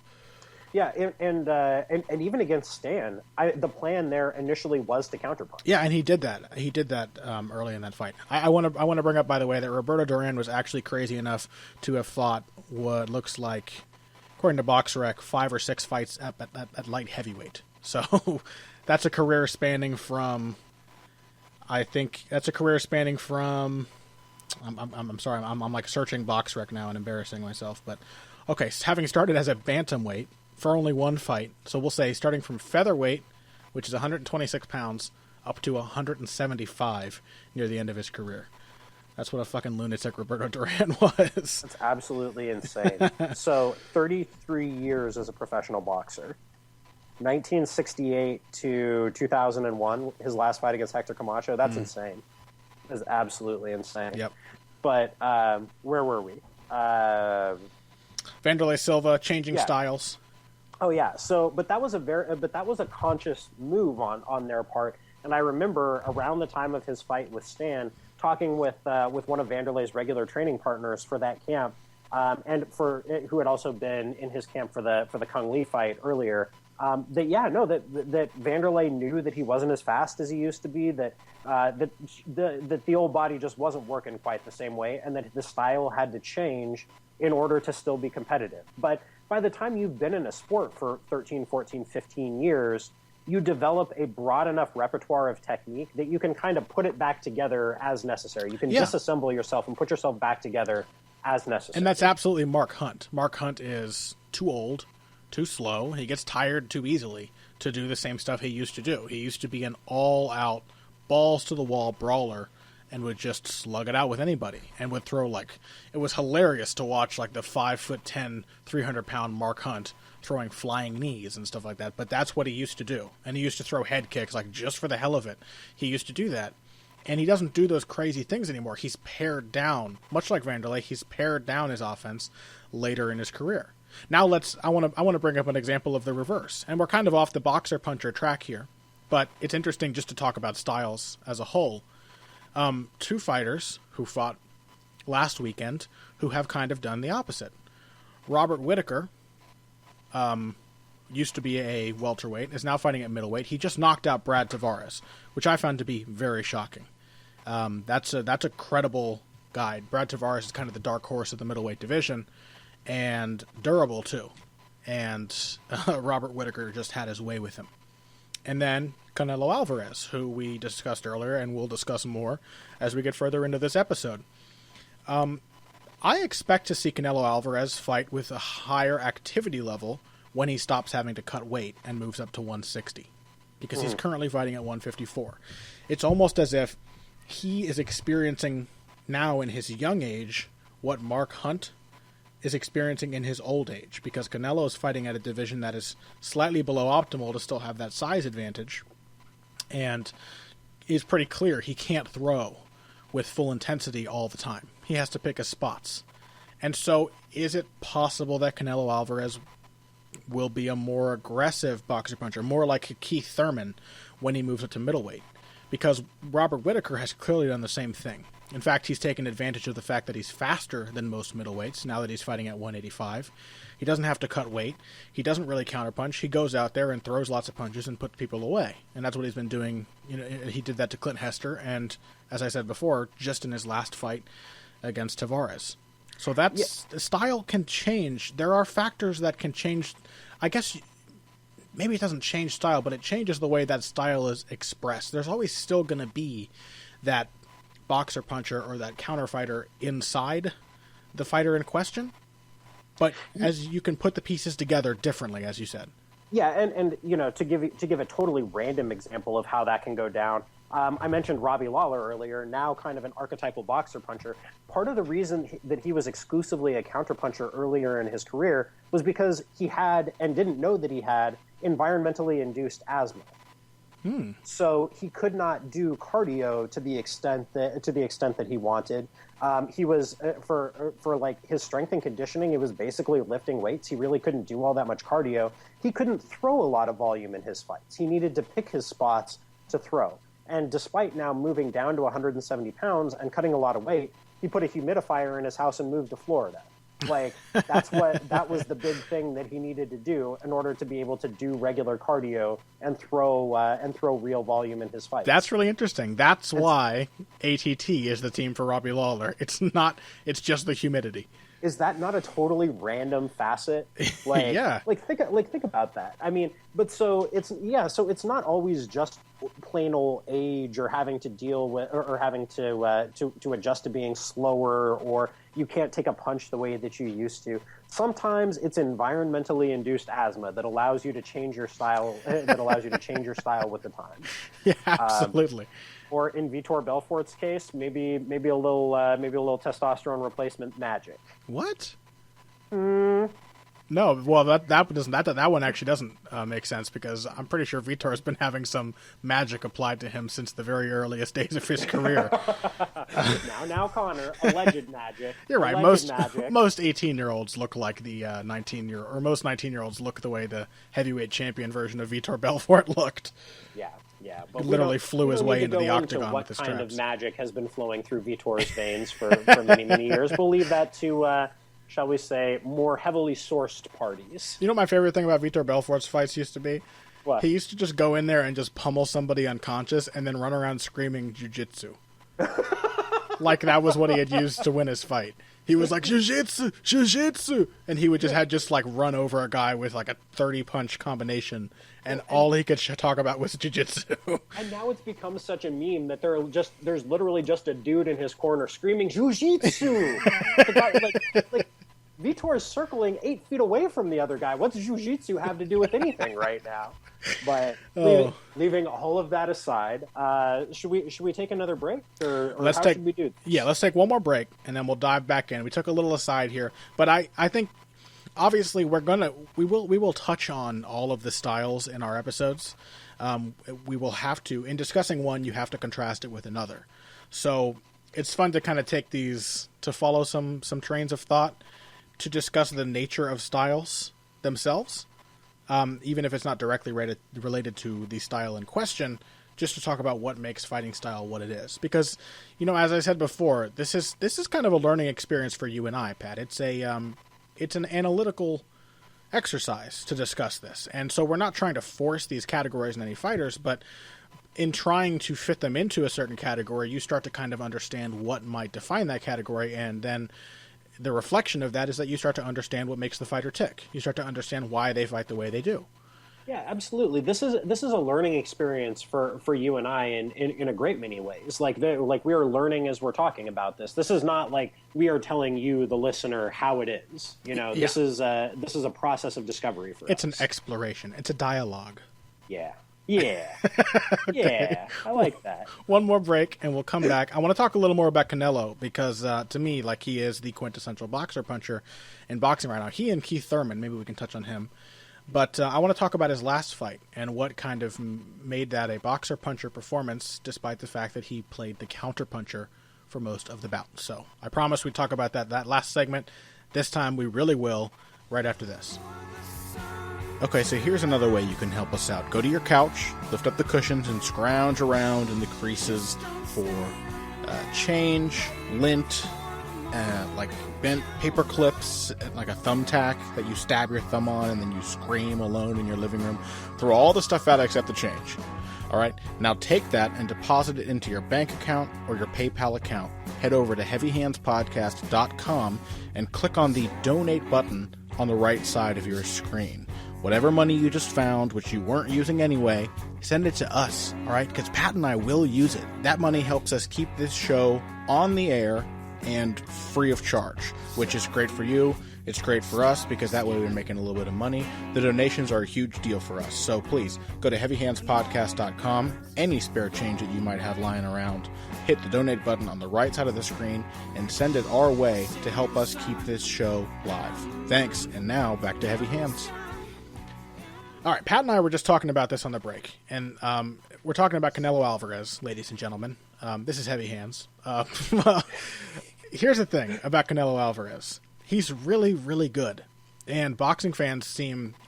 Yeah, and even against Stann, the plan there initially was to counterpunch. Yeah, and he did that. He did that early in that fight. I want to bring up, by the way, that Roberto Duran was actually crazy enough to have fought what looks like, according to BoxRec, 5 or 6 fights at light heavyweight. So that's a career spanning from. I'm sorry, I'm like searching BoxRec now and embarrassing myself. But okay, having started as a bantamweight for only one fight, so we'll say starting from featherweight, which is 126 pounds, up to 175 near the end of his career. That's what a fucking lunatic Roberto Duran was. That's absolutely insane. So 33 years as a professional boxer. 1968 to 2001, his last fight against Hector Camacho. That's insane. That's absolutely insane. Yep. But where were we? Vanderlei Silva changing styles. Oh yeah. So, but that was a conscious move on their part. And I remember around the time of his fight with Stann, talking with one of Vanderlei's regular training partners for that camp, and who had also been in his camp for the Kung Lee fight earlier. That Vanderlei knew that he wasn't as fast as he used to be, that the old body just wasn't working quite the same way, and that the style had to change in order to still be competitive. But by the time you've been in a sport for 13, 14, 15 years, you develop a broad enough repertoire of technique that you can kind of put it back together as necessary. You can disassemble yourself and put yourself back together as necessary. And that's absolutely Mark Hunt. Mark Hunt is too old, too slow. He gets tired too easily to do the same stuff he used to do. He used to be an all-out, balls-to-the-wall brawler and would just slug it out with anybody and would throw, like, it was hilarious to watch, like, the 5'10", 300-pound Mark Hunt throwing flying knees and stuff like that. But that's what he used to do. And he used to throw head kicks, like, just for the hell of it. He used to do that. And he doesn't do those crazy things anymore. He's pared down, much like Vanderlei, he's pared down his offense later in his career. Now I want to bring up an example of the reverse. And we're kind of off the boxer-puncher track here. But it's interesting just to talk about styles as a whole. Two fighters who fought last weekend who have kind of done the opposite. Robert Whittaker used to be a welterweight, is now fighting at middleweight. He just knocked out Brad Tavares, which I found to be very shocking. That's a credible guy. Brad Tavares is kind of the dark horse of the middleweight division, and durable too. And Robert Whittaker just had his way with him. And then Canelo Alvarez, who we discussed earlier, and we'll discuss more as we get further into this episode. I expect to see Canelo Alvarez fight with a higher activity level when he stops having to cut weight and moves up to 160, because he's currently fighting at 154. It's almost as if he is experiencing now in his young age what Mark Hunt is experiencing in his old age, because Canelo is fighting at a division that is slightly below optimal to still have that size advantage, and is pretty clear he can't throw with full intensity all the time. He has to pick his spots. And so is it possible that Canelo Alvarez will be a more aggressive boxer-puncher, more like Keith Thurman when he moves up to middleweight? Because Robert Whittaker has clearly done the same thing. In fact, he's taken advantage of the fact that he's faster than most middleweights now that he's fighting at 185. He doesn't have to cut weight. He doesn't really counterpunch. He goes out there and throws lots of punches and puts people away. And that's what he's been doing. You know, he did that to Clint Hester, and as I said before, just in his last fight against Tavares. So the style can change. There are factors that can change. I guess maybe it doesn't change style, but it changes the way that style is expressed. There's always still going to be that boxer puncher or that counter fighter inside the fighter in question, but as you can put the pieces together differently, as you said. Yeah, and you know, to give a totally random example of how that can go down, I mentioned Robbie Lawler earlier, now kind of an archetypal boxer puncher. Part of the reason that he was exclusively a counterpuncher earlier in his career was because he had, and didn't know that he had, environmentally induced asthma. So he could not do cardio to the extent that he wanted. He was for like his strength and conditioning, it was basically lifting weights. He really couldn't do all that much cardio. He couldn't throw a lot of volume in his fights. He needed to pick his spots to throw. And despite now moving down to 170 pounds and cutting a lot of weight, he put a humidifier in his house and moved to Florida. Like that was the big thing that he needed to do in order to be able to do regular cardio and throw real volume in his fights. That's really interesting. That's why ATT is the team for Robbie Lawler. It's just the humidity. Is that not a totally random facet? Like, yeah. Think about that. I mean, but so it's not always just plain old age or having to deal with or having to adjust to being slower, or you can't take a punch the way that you used to. Sometimes it's environmentally induced asthma that allows you to change your style. That allows you to change your style with the time. Yeah, absolutely. Or in Vitor Belfort's case, maybe a little testosterone replacement magic. What? No, well that one actually doesn't make sense, because I'm pretty sure Vitor has been having some magic applied to him since the very earliest days of his career. now, Connor, alleged magic. You're right. Most 18-year-olds look like the 19-year, or most 19-year-olds look the way the heavyweight champion version of Vitor Belfort looked. Yeah, but he literally flew his way into the octagon with the straps. What kind of magic has been flowing through Vitor's veins for many, many years? We'll leave that to, shall we say, more heavily sourced parties. You know what my favorite thing about Vitor Belfort's fights used to be? What? He used to just go in there and just pummel somebody unconscious and then run around screaming jiu-jitsu. Like that was what he had used to win his fight. He was like, jiu-jitsu, jiu-jitsu. And he would just like run over a guy with like a 30-punch combination. And all he could talk about was jiu-jitsu. And now it's become such a meme that there's literally just a dude in his corner screaming, jiu-jitsu. The guy, like Vitor's circling 8 feet away from the other guy. What's jiu-jitsu have to do with anything right now? But leaving all of that aside, should we take another break, or should we do this? Yeah, let's take one more break, and then we'll dive back in. We took a little aside here, but I think obviously we will touch on all of the styles in our episodes. We will have to, in discussing one, you have to contrast it with another. So it's fun to kind of take these to follow some trains of thought to discuss the nature of styles themselves. Even if it's not directly related to the style in question, just to talk about what makes fighting style what it is. Because, as I said before, this is kind of a learning experience for you and I, Pat. It's an analytical exercise to discuss this. And so we're not trying to force these categories in any fighters, but in trying to fit them into a certain category, you start to kind of understand what might define that category, and then the reflection of that is that you start to understand what makes the fighter tick. You start to understand why they fight the way they do. Yeah, absolutely. This is a learning experience for you and I in a great many ways. Like we are learning as we're talking about this. This is not like we are telling you, the listener, how it is. This is a process of discovery for us. It's an exploration. It's a dialogue. Yeah. Yeah. Okay. Yeah. I like that. One more break and we'll come back. I want to talk a little more about Canelo because to me, like, he is the quintessential boxer puncher in boxing right now. He and Keith Thurman, maybe we can touch on him. But I want to talk about his last fight and what kind of made that a boxer puncher performance, despite the fact that he played the counter puncher for most of the bout. So I promise we talk about that last segment. This time we really will, right after this. Okay, so here's another way you can help us out. Go to your couch, lift up the cushions, and scrounge around in the creases for change, lint, like bent paper clips, like a thumbtack that you stab your thumb on and then you scream alone in your living room. Throw all the stuff out except the change. All right, now take that and deposit it into your bank account or your PayPal account. Head over to heavyhandspodcast.com and click on the donate button on the right side of your screen. Whatever money you just found, which you weren't using anyway, send it to us, all right? Because Pat and I will use it. That money helps us keep this show on the air and free of charge, which is great for you. It's great for us because that way we're making a little bit of money. The donations are a huge deal for us. So please go to heavyhandspodcast.com. Any spare change that you might have lying around, hit the donate button on the right side of the screen and send it our way to help us keep this show live. Thanks. And now back to Heavy Hands. All right, Pat and I were just talking about this on the break, and we're talking about Canelo Alvarez, ladies and gentlemen. This is Heavy Hands. Here's the thing about Canelo Alvarez. He's really, really good. And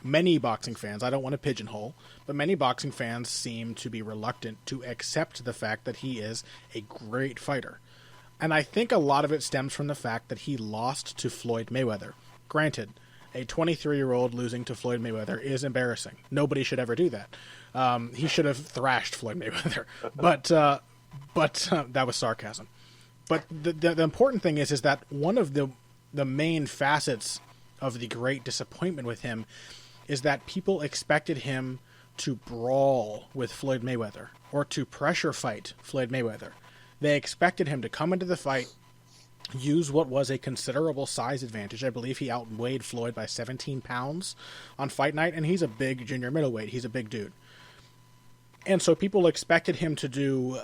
many boxing fans, I don't want to pigeonhole, but many boxing fans seem to be reluctant to accept the fact that he is a great fighter. And I think a lot of it stems from the fact that he lost to Floyd Mayweather. Granted, a 23-year-old losing to Floyd Mayweather is embarrassing. Nobody should ever do that. He should have thrashed Floyd Mayweather. But that was sarcasm. But the important thing is that one of the main facets of the great disappointment with him is that people expected him to brawl with Floyd Mayweather or to pressure fight Floyd Mayweather. They expected him to come into the fight, use what was a considerable size advantage. I believe he outweighed Floyd by 17 pounds on fight night, and he's a big junior middleweight. He's a big dude. And so people expected him to do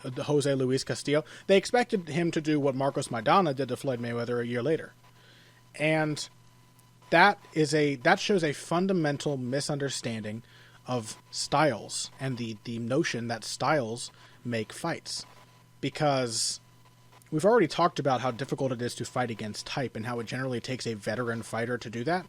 Jose Luis Castillo. They expected him to do what Marcos Maidana did to Floyd Mayweather a year later. And that shows a fundamental misunderstanding of styles and the notion that styles make fights. Because we've already talked about how difficult it is to fight against type and how it generally takes a veteran fighter to do that.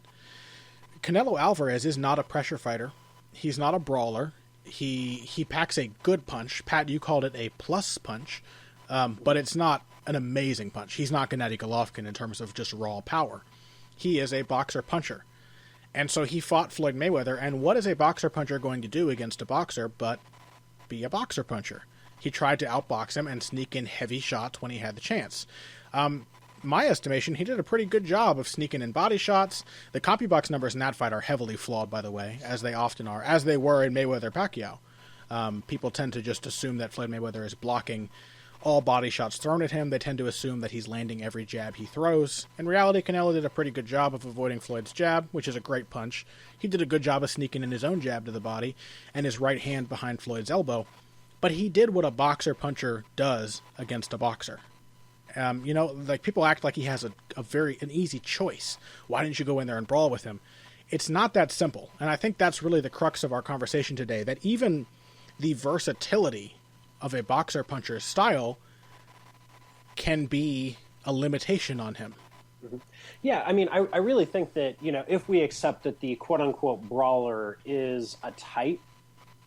Canelo Alvarez is not a pressure fighter. He's not a brawler. He packs a good punch. Pat, you called it a plus punch, but it's not an amazing punch. He's not Gennady Golovkin in terms of just raw power. He is a boxer puncher. And so he fought Floyd Mayweather, and what is a boxer puncher going to do against a boxer but be a boxer puncher? He tried to outbox him and sneak in heavy shots when he had the chance. my estimation, he did a pretty good job of sneaking in body shots. The CompuBox numbers in that fight are heavily flawed, by the way, as they often are, as they were in Mayweather-Pacquiao. People tend to just assume that Floyd Mayweather is blocking all body shots thrown at him. They tend to assume that he's landing every jab he throws. In reality, Canelo did a pretty good job of avoiding Floyd's jab, which is a great punch. He did a good job of sneaking in his own jab to the body and his right hand behind Floyd's elbow. But he did what a boxer-puncher does against a boxer. Like people act like he has an easy choice. Why didn't you go in there and brawl with him? It's not that simple. And I think that's really the crux of our conversation today, that even the versatility of a boxer-puncher's style can be a limitation on him. Mm-hmm. Yeah, I mean, I really think that, if we accept that the quote-unquote brawler is a type,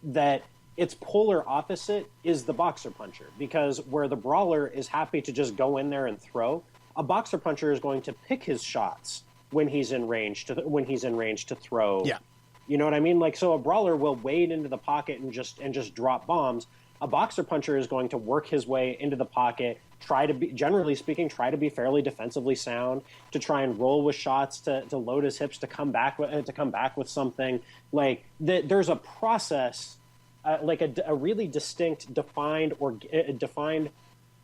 that its polar opposite is the boxer-puncher. Because where the brawler is happy to just go in there and throw, a boxer-puncher is going to pick his shots when he's in range to throw. Yeah. You know what I mean? Like, so a brawler will wade into the pocket and just drop bombs. A boxer puncher is going to work his way into the pocket, generally speaking, try to be fairly defensively sound, to try and roll with shots, to load his hips, to come back with something. Like there's a process, like a really distinct, defined,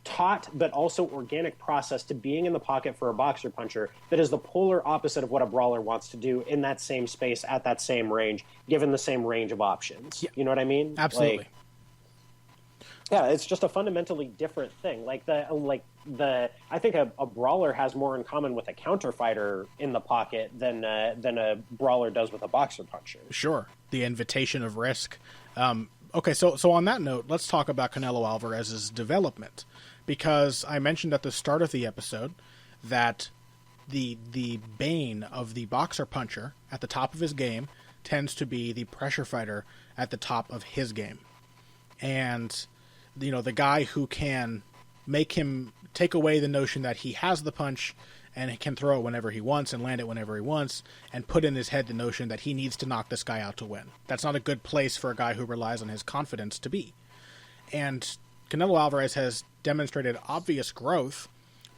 taught, but also organic process to being in the pocket for a boxer puncher that is the polar opposite of what a brawler wants to do in that same space at that same range, given the same range of options. Yeah. You know what I mean? Absolutely. Yeah, it's just a fundamentally different thing. I think a brawler has more in common with a counter fighter in the pocket than a brawler does with a boxer puncher. Sure, the invitation of risk. Okay, so on that note, let's talk about Canelo Alvarez's development, because I mentioned at the start of the episode that the bane of the boxer puncher at the top of his game tends to be the pressure fighter at the top of his game, and the guy who can make him take away the notion that he has the punch and can throw it whenever he wants and land it whenever he wants, and put in his head the notion that he needs to knock this guy out to win. That's not a good place for a guy who relies on his confidence to be. And Canelo Alvarez has demonstrated obvious growth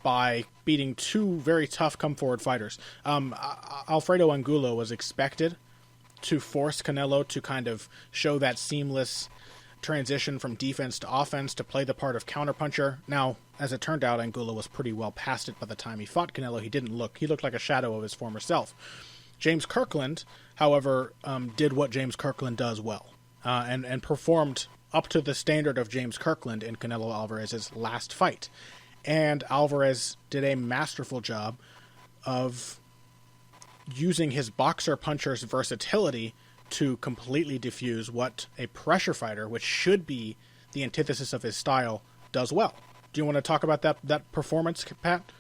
by beating two very tough come-forward fighters. Alfredo Angulo was expected to force Canelo to kind of show that seamless transition from defense to offense, to play the part of counterpuncher. Now, as it turned out, Angulo was pretty well past it by the time he fought Canelo. He looked like a shadow of his former self. James Kirkland, however, did what James Kirkland does well, and performed up to the standard of James Kirkland in Canelo Alvarez's last fight. And Alvarez did a masterful job of using his boxer puncher's versatility to completely diffuse what a pressure fighter, which should be the antithesis of his style, does well. Do you want to talk about that performance, Pat?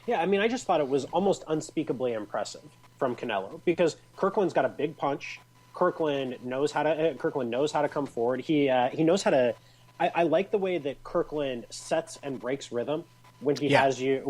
Yeah, I mean, I just thought it was almost unspeakably impressive from Canelo, because Kirkland's got a big punch. Kirkland knows how to come forward. He knows how to. I like the way that Kirkland sets and breaks rhythm when he has you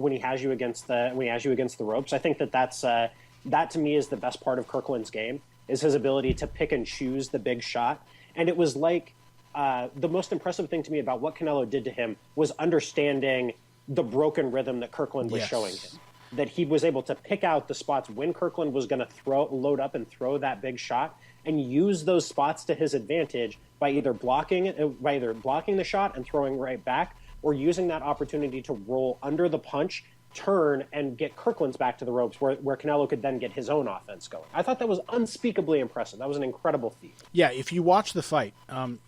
against the ropes. I think that to me is the best part of Kirkland's game, is his ability to pick and choose the big shot. And it was like the most impressive thing to me about what Canelo did to him was understanding the broken rhythm that Kirkland was showing him. That he was able to pick out the spots when Kirkland was going to load up and throw that big shot, and use those spots to his advantage by either blocking the shot and throwing right back, or using that opportunity to roll under the punch, turn, and get Kirkland's back to the ropes, where Canelo could then get his own offense going. I thought that was unspeakably impressive. That was an incredible feat. Yeah, if you watch the fight,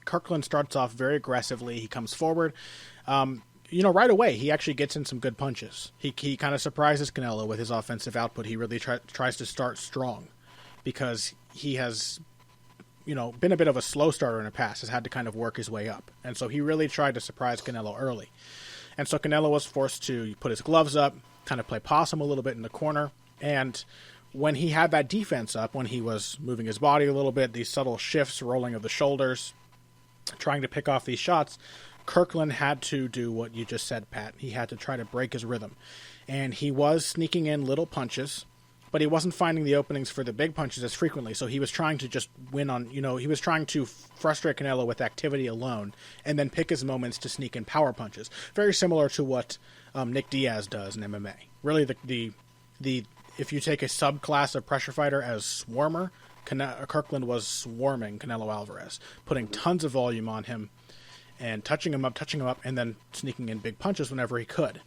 Kirkland starts off very aggressively. He comes forward. Right away, he actually gets in some good punches. He kind of surprises Canelo with his offensive output. He really tries to start strong, because he has been a bit of a slow starter in the past, has had to kind of work his way up. And so he really tried to surprise Canelo early. And so Canelo was forced to put his gloves up, kind of play possum a little bit in the corner. And when he had that defense up, when he was moving his body a little bit, these subtle shifts, rolling of the shoulders, trying to pick off these shots, Kirkland had to do what you just said, Pat. He had to try to break his rhythm. And he was sneaking in little punches, but he wasn't finding the openings for the big punches as frequently. So he was trying to just win on, he was trying to frustrate Canelo with activity alone and then pick his moments to sneak in power punches. Very similar to what Nick Diaz does in MMA. Really, the if you take a subclass of pressure fighter as swarmer, Kirkland was swarming Canelo Alvarez, putting tons of volume on him and touching him up, and then sneaking in big punches whenever he could.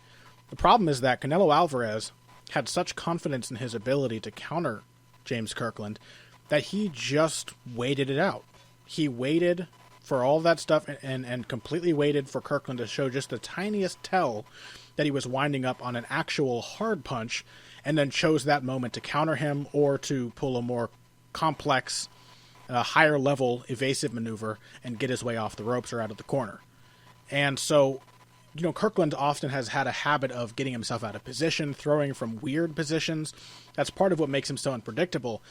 The problem is that Canelo Alvarez had such confidence in his ability to counter James Kirkland that he just waited it out. He waited for all that stuff and completely waited for Kirkland to show just the tiniest tell that he was winding up on an actual hard punch, and then chose that moment to counter him or to pull a more complex, higher level evasive maneuver and get his way off the ropes or out of the corner. And so, Kirkland often has had a habit of getting himself out of position, throwing from weird positions. That's part of what makes him so unpredictable.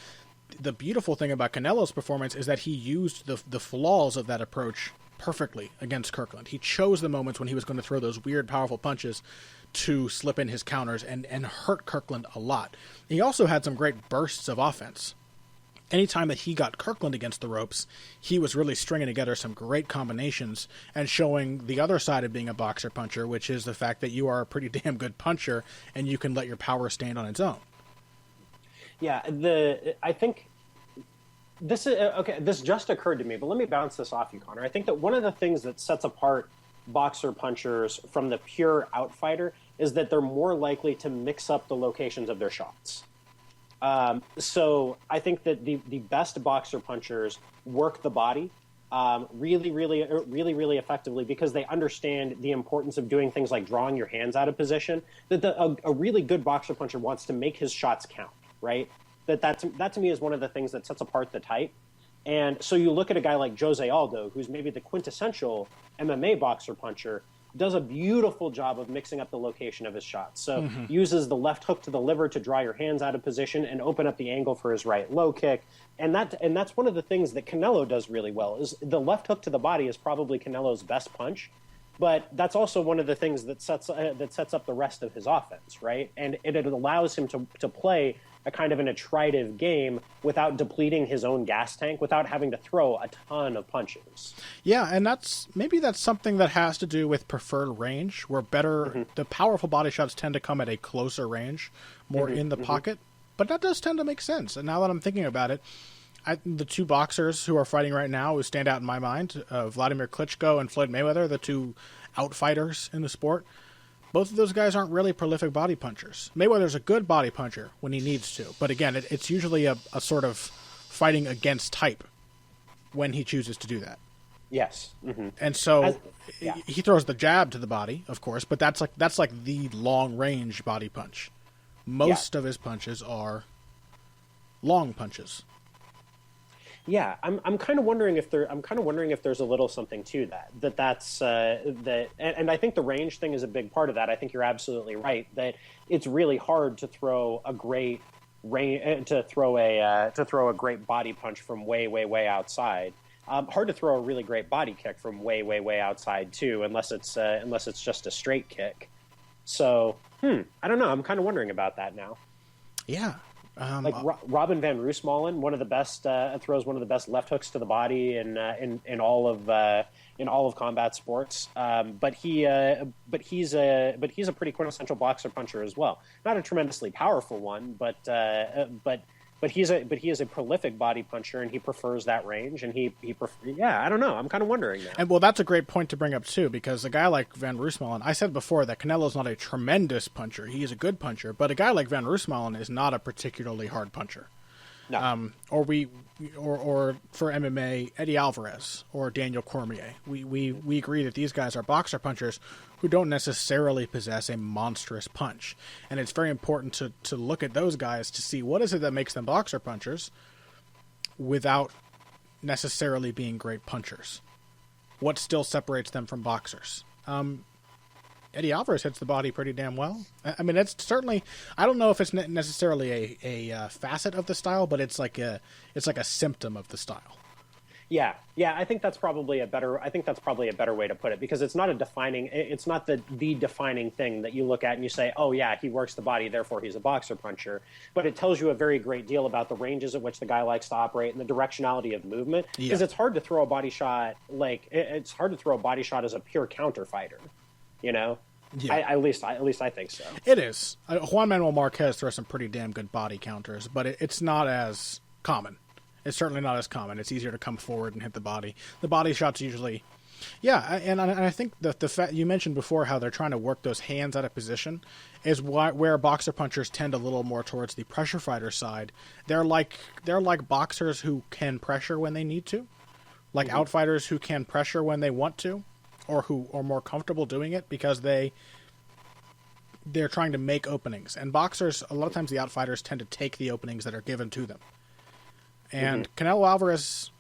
The beautiful thing about Canelo's performance is that he used the flaws of that approach perfectly against Kirkland. He chose the moments when he was going to throw those weird, powerful punches to slip in his counters and hurt Kirkland a lot. He also had some great bursts of offense. Anytime that he got Kirkland against the ropes, he was really stringing together some great combinations and showing the other side of being a boxer puncher, which is the fact that you are a pretty damn good puncher and you can let your power stand on its own. Yeah, I think this is okay. This just occurred to me, but let me bounce this off you, Connor. I think that one of the things that sets apart boxer punchers from the pure outfighter is that they're more likely to mix up the locations of their shots. So I think that the best boxer punchers work the body really effectively because they understand the importance of doing things like drawing your hands out of position. That a really good boxer puncher wants to make his shots count, right? That to me is one of the things that sets apart the type. And so you look at a guy like Jose Aldo, who's maybe the quintessential MMA boxer puncher, does a beautiful job of mixing up the location of his shots. So uses the left hook to the liver to draw your hands out of position and open up the angle for his right low kick. And that's one of the things that Canelo does really well. Is the left hook to the body is probably Canelo's best punch, but that's also one of the things that sets up the rest of his offense, right? And it allows him to play a kind of an attritive game without depleting his own gas tank, without having to throw a ton of punches. Yeah, and that's something that has to do with preferred range, where the powerful body shots tend to come at a closer range, more in the pocket. But that does tend to make sense. And now that I'm thinking about it, the two boxers who are fighting right now who stand out in my mind, Vladimir Klitschko and Floyd Mayweather, the two outfighters in the sport, both of those guys aren't really prolific body punchers. Mayweather's a good body puncher when he needs to, but again, it's usually a sort of fighting against type when he chooses to do that. Yes. And so he throws the jab to the body, of course, but that's like the long range body punch. Most of his punches are long punches. Yeah, I'm kind of wondering if there's a little something to that's and I think the range thing is a big part of that. I think you're absolutely right that it's really hard to throw a great to throw a great body punch from way outside. Hard to throw a really great body kick from way outside too, unless it's just a straight kick. So I don't know. I'm kind of wondering about that now. Yeah. Robin van Roosmalen, one of the best throws one of the best left hooks to the body in all of combat sports. But he's a pretty quintessential boxer puncher as well. Not a tremendously powerful one, but he is a prolific body puncher, and he prefers that range. And I don't know. I'm kind of wondering now. And well, that's a great point to bring up too, because a guy like Van Roosmalen, I said before that Canelo's not a tremendous puncher. He is a good puncher, but a guy like Van Roosmalen is not a particularly hard puncher. No. Or for MMA, Eddie Alvarez or Daniel Cormier. We agree that these guys are boxer punchers who don't necessarily possess a monstrous punch. And it's very important to look at those guys to see what is it that makes them boxer punchers without necessarily being great punchers. What still separates them from boxers? Eddie Alvarez hits the body pretty damn well. I mean, it's certainly, I don't know if it's necessarily a facet of the style, but it's like a symptom of the style. Yeah. I think that's probably a better way to put it, because it's not it's not the defining thing that you look at and you say, oh yeah, he works the body, therefore he's a boxer puncher. But it tells you a very great deal about the ranges at which the guy likes to operate and the directionality of movement. Because it's hard to throw a body shot it's hard to throw a body shot as a pure counter fighter, you know. Yeah. At least I think so. It is. Juan Manuel Marquez throws some pretty damn good body counters, but it's not as common. It's certainly not as common. It's easier to come forward and hit the body. The body shots usually, and I think that the fact you mentioned before how they're trying to work those hands out of position is where boxer punchers tend a little more towards the pressure fighter side. They're like boxers who can pressure when they need to, like outfighters who can pressure when they want to, or who are more comfortable doing it because they're trying to make openings. And boxers, a lot of times the outfighters tend to take the openings that are given to them. And Canelo Alvarez,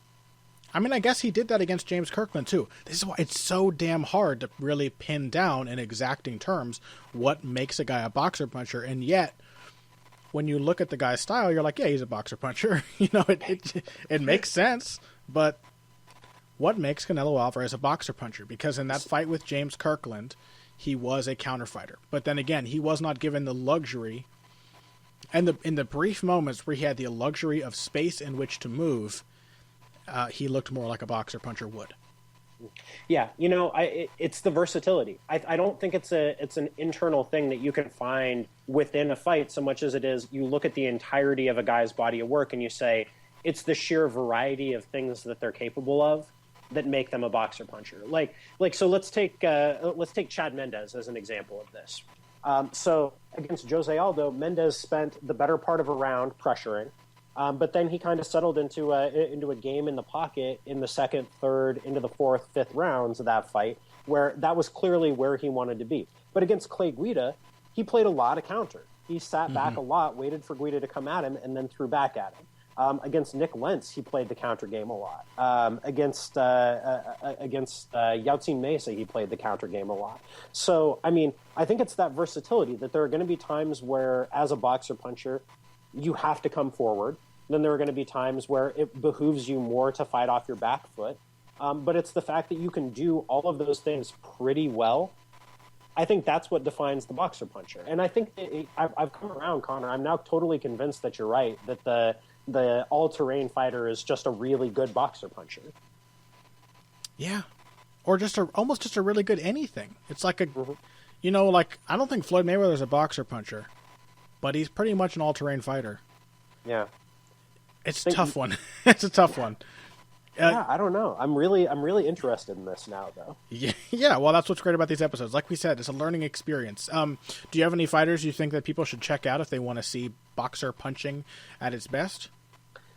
I mean, I guess he did that against James Kirkland too. This is why it's so damn hard to really pin down in exacting terms what makes a guy a boxer puncher. And yet, when you look at the guy's style, you're like, yeah, he's a boxer puncher. You know, it makes sense. But what makes Canelo Alvarez a boxer puncher? Because in that fight with James Kirkland, he was a counter fighter. But then again, he was not given the luxury. And in the brief moments where he had the luxury of space in which to move, he looked more like a boxer puncher would. Yeah, you know, it's the versatility. I don't think it's an internal thing that you can find within a fight so much as it is you look at the entirety of a guy's body of work and you say it's the sheer variety of things that they're capable of that make them a boxer puncher. So let's take Chad Mendes as an example of this. So against Jose Aldo, Mendes spent the better part of a round pressuring, but then he kind of settled into a game in the pocket in the second, third, into the fourth, fifth rounds of that fight, where that was clearly where he wanted to be. But against Clay Guida, he played a lot of counter. He sat back a lot, waited for Guida to come at him, and then threw back at him. Against Nick Lentz, he played the counter game a lot. Against Yautzin Mesa, he played the counter game a lot. So, I mean, I think it's that versatility that there are going to be times where, as a boxer puncher, you have to come forward. Then there are going to be times where it behooves you more to fight off your back foot. But it's the fact that you can do all of those things pretty well. I think that's what defines the boxer puncher. And I think I've come around, Connor. I'm now totally convinced that you're right, that the all-terrain fighter is just a really good boxer puncher. Yeah. Or almost just a really good anything. It's like you know, like, I don't think Floyd Mayweather's a boxer puncher, but he's pretty much an all-terrain fighter. Yeah. It's a tough one. It's a tough one. Yeah, I don't know. I'm really interested in this now, though. Yeah. Well, that's what's great about these episodes. Like we said, it's a learning experience. Do you have any fighters you think that people should check out if they want to see boxer punching at its best?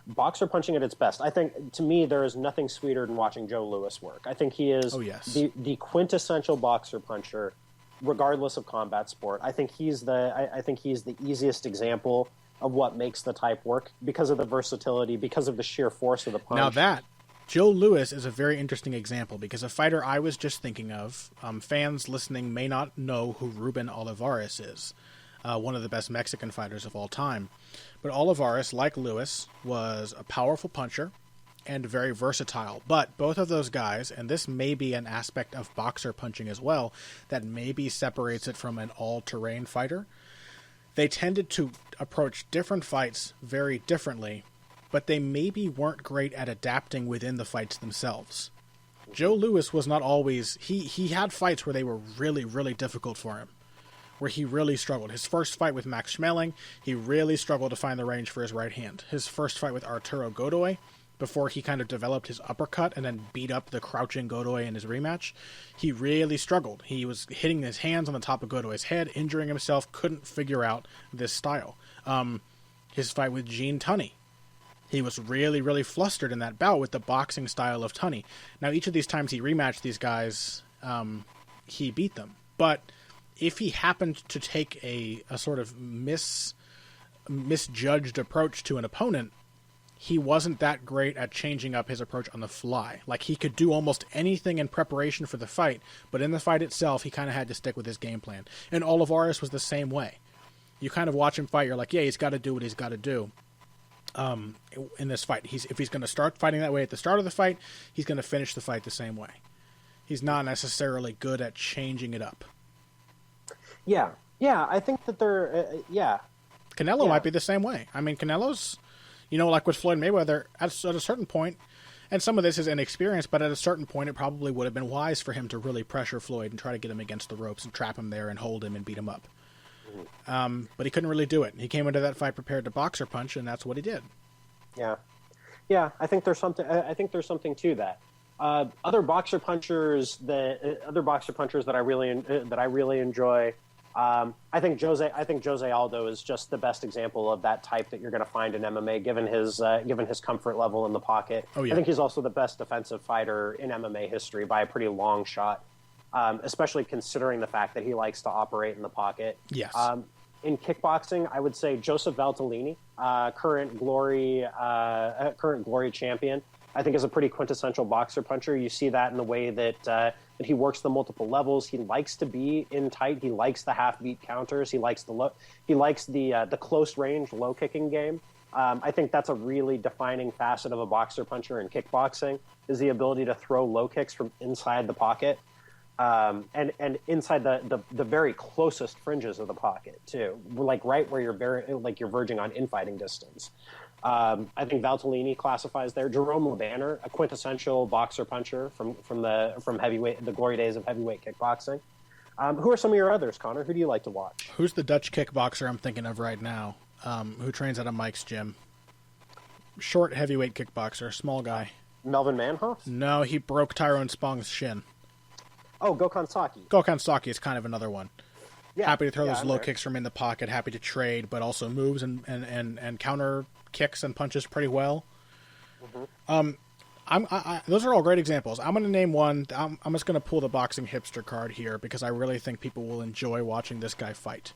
Boxer punching at its best. I think, to me, there is nothing sweeter than watching Joe Louis work. I think he is the quintessential boxer puncher, regardless of combat sport. I think he's the easiest example of what makes the type work because of the versatility, because of the sheer force of the punch. Now Joe Louis is a very interesting example because a fighter I was just thinking of, fans listening may not know who Ruben Olivares is, one of the best Mexican fighters of all time. But Olivares, like Louis, was a powerful puncher and very versatile. But both of those guys, and this may be an aspect of boxer punching as well, that maybe separates it from an all-terrain fighter, they tended to approach different fights very differently, but they maybe weren't great at adapting within the fights themselves. Joe Louis was not always... He had fights where they were really, really difficult for him, where he really struggled. His first fight with Max Schmeling, he really struggled to find the range for his right hand. His first fight with Arturo Godoy, before he kind of developed his uppercut and then beat up the crouching Godoy in his rematch, he really struggled. He was hitting his hands on the top of Godoy's head, injuring himself, couldn't figure out this style. His fight with Gene Tunney, he was really, really flustered in that bout with the boxing style of Tunney. Now, each of these times he rematched these guys, he beat them. But if he happened to take a sort of misjudged approach to an opponent, he wasn't that great at changing up his approach on the fly. Like, he could do almost anything in preparation for the fight, but in the fight itself, he kind of had to stick with his game plan. And Olivares was the same way. You kind of watch him fight, you're like, yeah, he's got to do what he's got to do. in this fight. If he's going to start fighting that way at the start of the fight, he's going to finish the fight the same way. He's not necessarily good at changing it up. Yeah, I think that they're Canelo might be the same way. I mean, Canelo's, like with Floyd Mayweather, at a certain point, and some of this is inexperience, but at a certain point, it probably would have been wise for him to really pressure Floyd and try to get him against the ropes and trap him there and hold him and beat him up. But he couldn't really do it. He came into that fight prepared to box or punch, and that's what he did. Yeah. I think there's something. I think there's something to that. Other boxer punchers that I really enjoy. I think Jose Aldo is just the best example of that type that you're going to find in MMA, given his comfort level in the pocket. Oh, yeah. I think he's also the best defensive fighter in MMA history by a pretty long shot, especially considering the fact that he likes to operate in the pocket. Yes. In kickboxing, I would say Joseph Valtellini, current Glory champion, I think is a pretty quintessential boxer puncher. You see that in the way that he works the multiple levels. He likes to be in tight. He likes the half beat counters. He likes the close range low kicking game. I think that's a really defining facet of a boxer puncher in kickboxing, is the ability to throw low kicks from inside the pocket. And inside the very closest fringes of the pocket too, like right where you're verging on infighting distance. I think Valtellini classifies there. Jerome LeBanner, a quintessential boxer puncher from the glory days of heavyweight kickboxing. Who are some of your others, Connor? Who do you like to watch? Who's the Dutch kickboxer I'm thinking of right now? Who trains at a Mike's gym? Short heavyweight kickboxer, small guy. Melvin Manhoff? No, he broke Tyrone Spong's shin. Oh, Gokhan Saki. Gokhan Saki is kind of another one. Yeah, happy to throw those low kicks from in the pocket, happy to trade, but also moves and counter kicks and punches pretty well. Mm-hmm. Those are all great examples. I'm going to name one. I'm just going to pull the boxing hipster card here because I really think people will enjoy watching this guy fight.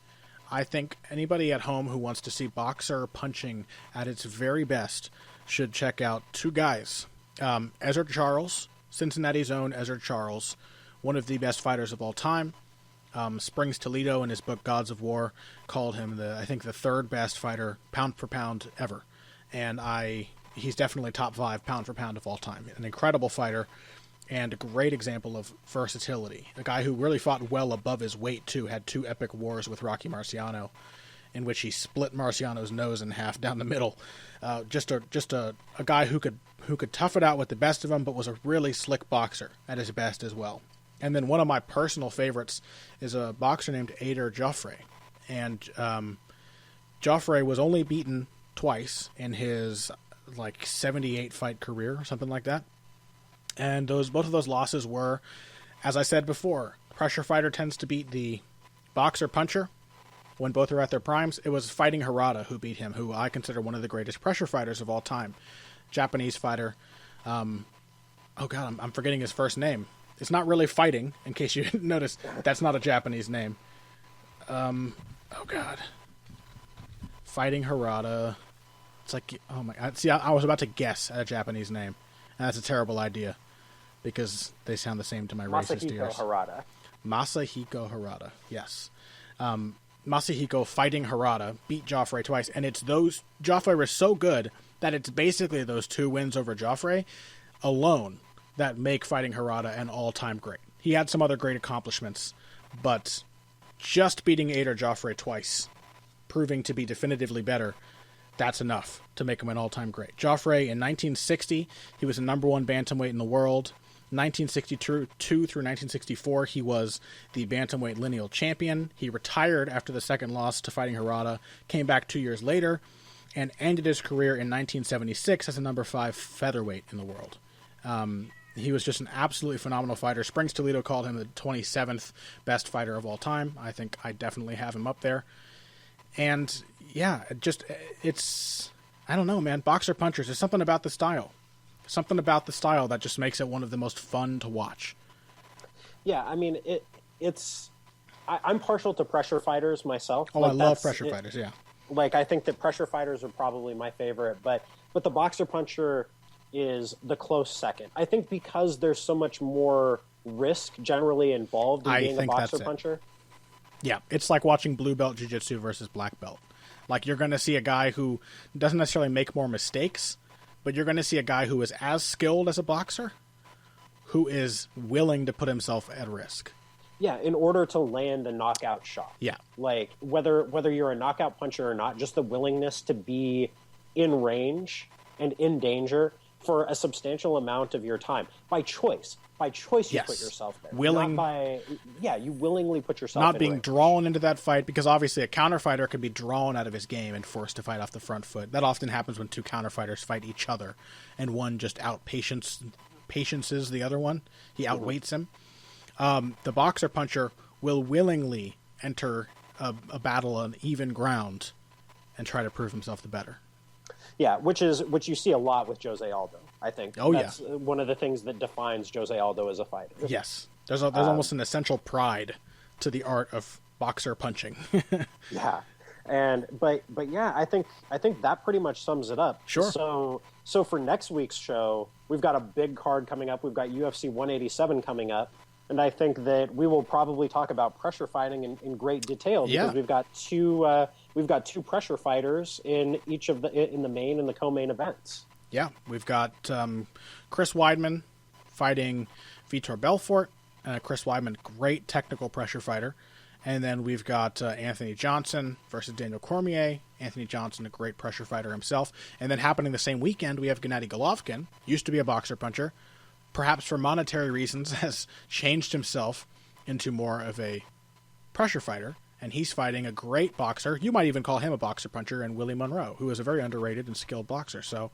I think anybody at home who wants to see boxer punching at its very best should check out two guys. Ezzard Charles, Cincinnati's own Ezzard Charles, one of the best fighters of all time. Springs Toledo, in his book Gods of War, called him the third best fighter pound for pound ever. And he's definitely top 5 pound for pound of all time. An incredible fighter and a great example of versatility. A guy who really fought well above his weight too, had 2 epic wars with Rocky Marciano in which he split Marciano's nose in half down the middle. Just a guy who could tough it out with the best of them, but was a really slick boxer at his best as well. And then one of my personal favorites is a boxer named Ader Joffre. And Joffre was only beaten twice in his 78 fight career or something like that. And both of those losses were, as I said before, pressure fighter tends to beat the boxer puncher when both are at their primes. It was Fighting Harada who beat him, who I consider one of the greatest pressure fighters of all time. Japanese fighter. I'm forgetting his first name. It's not really Fighting, in case you didn't notice. That's not a Japanese name. Fighting Harada. It's like, oh my God. See, I was about to guess at a Japanese name. And that's a terrible idea, because they sound the same to my racist ears. Masahiko Harada, yes. Masahiko Fighting Harada beat Joffre twice, and it's Joffre was so good that it's basically those 2 wins over Joffre alone that make Fighting Harada an all-time great. He had some other great accomplishments, but just beating Ader Joffre twice, proving to be definitively better, that's enough to make him an all-time great. Joffre, in 1960, he was the number 1 bantamweight in the world. 1962 through 1964, he was the bantamweight lineal champion. He retired after the second loss to Fighting Harada, came back 2 years later, and ended his career in 1976 as the number 5 featherweight in the world. He was just an absolutely phenomenal fighter. Springs Toledo called him the 27th best fighter of all time. I think I definitely have him up there. And yeah, I don't know, man. Boxer punchers, there's something about the style. Something about the style that just makes it one of the most fun to watch. Yeah, I mean, I'm partial to pressure fighters myself. Oh, I love pressure fighters, yeah. I think that pressure fighters are probably my favorite, but the boxer puncher is the close second. I think because there's so much more risk generally involved in being a boxer puncher. Yeah, it's like watching blue belt jiu-jitsu versus black belt. Like, you're going to see a guy who doesn't necessarily make more mistakes, but you're going to see a guy who is as skilled as a boxer, who is willing to put himself at risk. Yeah, in order to land a knockout shot. Yeah. Like, whether you're a knockout puncher or not, just the willingness to be in range and in danger for a substantial amount of your time. By choice. By choice, you put yourself there. You willingly put yourself not in being range. drawn into that fight, because obviously a counterfighter can be drawn out of his game and forced to fight off the front foot. That often happens when two counterfighters fight each other, and one just patiences the other one. He outweights him. The boxer puncher will willingly enter a battle on even ground and try to prove himself the better. Yeah, which you see a lot with Jose Aldo, I think. That's one of the things that defines Jose Aldo as a fighter. Yes. There's almost an essential pride to the art of boxer punching. Yeah. But yeah, I think that pretty much sums it up. Sure. So for next week's show, we've got a big card coming up. We've got UFC 187 coming up. And I think that we will probably talk about pressure fighting in great detail, because we've got two pressure fighters in each of in the main and the co-main events. Yeah, we've got Chris Weidman fighting Vitor Belfort. Chris Weidman, great technical pressure fighter. And then we've got Anthony Johnson versus Daniel Cormier. Anthony Johnson, a great pressure fighter himself. And then happening the same weekend, we have Gennady Golovkin, used to be a boxer puncher, perhaps for monetary reasons, has changed himself into more of a pressure fighter, and he's fighting a great boxer. You might even call him a boxer puncher, and Willie Monroe, who is a very underrated and skilled boxer. So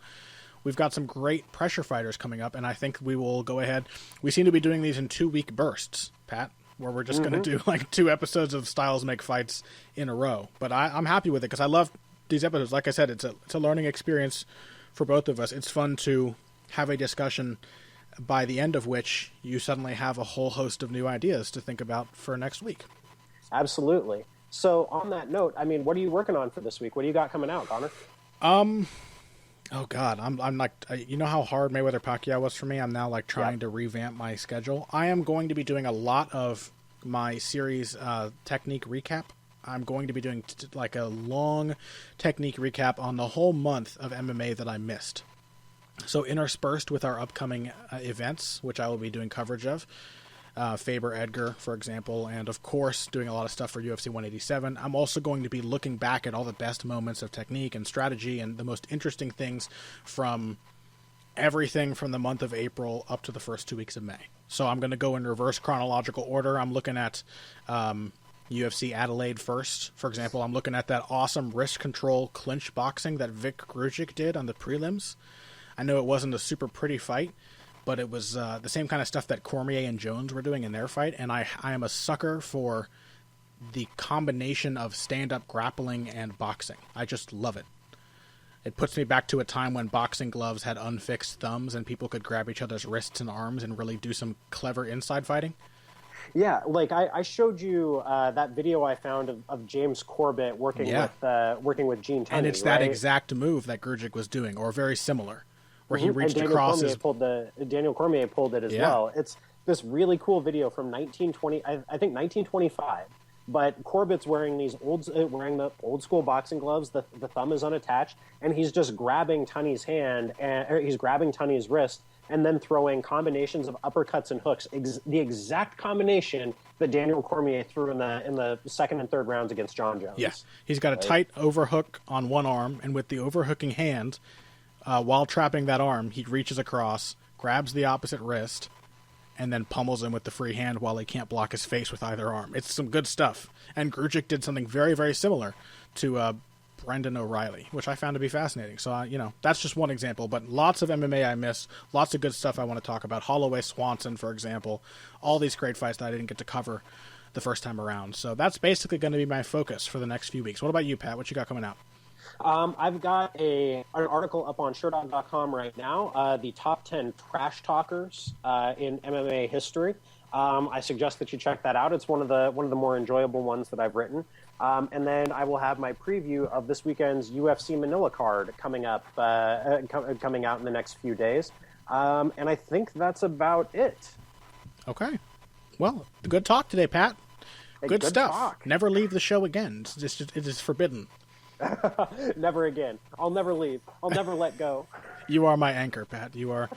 we've got some great pressure fighters coming up, and I think we will go ahead. We seem to be doing these in 2-week bursts, Pat, where we're just going to do like 2 episodes of Styles Make Fights in a row. But I'm happy with it, because I love these episodes. Like I said, it's a learning experience for both of us. It's fun to have a discussion by the end of which you suddenly have a whole host of new ideas to think about for next week. Absolutely. So on that note, I mean, what are you working on for this week? What do you got coming out, Connor? Oh God, I'm like, you know how hard Mayweather Pacquiao was for me? I'm now like trying to revamp my schedule. I am going to be doing a lot of my series technique recap. I'm going to be doing like a long technique recap on the whole month of MMA that I missed. So interspersed with our upcoming events, which I will be doing coverage of, Faber Edgar, for example, and of course doing a lot of stuff for UFC 187. I'm also going to be looking back at all the best moments of technique and strategy and the most interesting things from everything from the month of April up to the first 2 weeks of May. So I'm going to go in reverse chronological order. I'm looking at UFC Adelaide first, for example. I'm looking at that awesome wrist control clinch boxing that Vic Grujic did on the prelims. I know it wasn't a super pretty fight, but it was the same kind of stuff that Cormier and Jones were doing in their fight, and I am a sucker for the combination of stand-up grappling and boxing. I just love it. It puts me back to a time when boxing gloves had unfixed thumbs and people could grab each other's wrists and arms and really do some clever inside fighting. Yeah, like I showed you that video I found of James Corbett working with Gene Tunney, and it's that exact move that Grujic was doing, or very similar, where he reached across his... Daniel Cormier pulled it as well. It's this really cool video from 1920, I think 1925. But Corbett's wearing the old school boxing gloves. The thumb is unattached, and he's just grabbing Tunney's hand, and he's grabbing Tunney's wrist, and then throwing combinations of uppercuts and hooks, the exact combination that Daniel Cormier threw in the second and third rounds against John Jones. Yes, he's got a tight overhook on one arm, and with the overhooking hand, while trapping that arm, he reaches across, grabs the opposite wrist, and then pummels him with the free hand while he can't block his face with either arm. It's some good stuff. And Grujic did something very, very similar to Brendan O'Reilly, which I found to be fascinating. So, that's just one example. But lots of MMA I missed, lots of good stuff I want to talk about. Holloway Swanson, for example. All these great fights that I didn't get to cover the first time around. So that's basically going to be my focus for the next few weeks. What about you, Pat? What you got coming out? I've got an article up on Sherdog.com right now, the top 10 trash talkers in MMA history. I suggest that you check that out. It's one of the more enjoyable ones that I've written. And then I will have my preview of this weekend's UFC Manila card coming up, coming out in the next few days. And I think that's about it. Okay. Well, good talk today, Pat. Good stuff. Talk. Never leave the show again. It is forbidden. Never again. I'll never leave. I'll never let go. You are my anchor, Pat. You are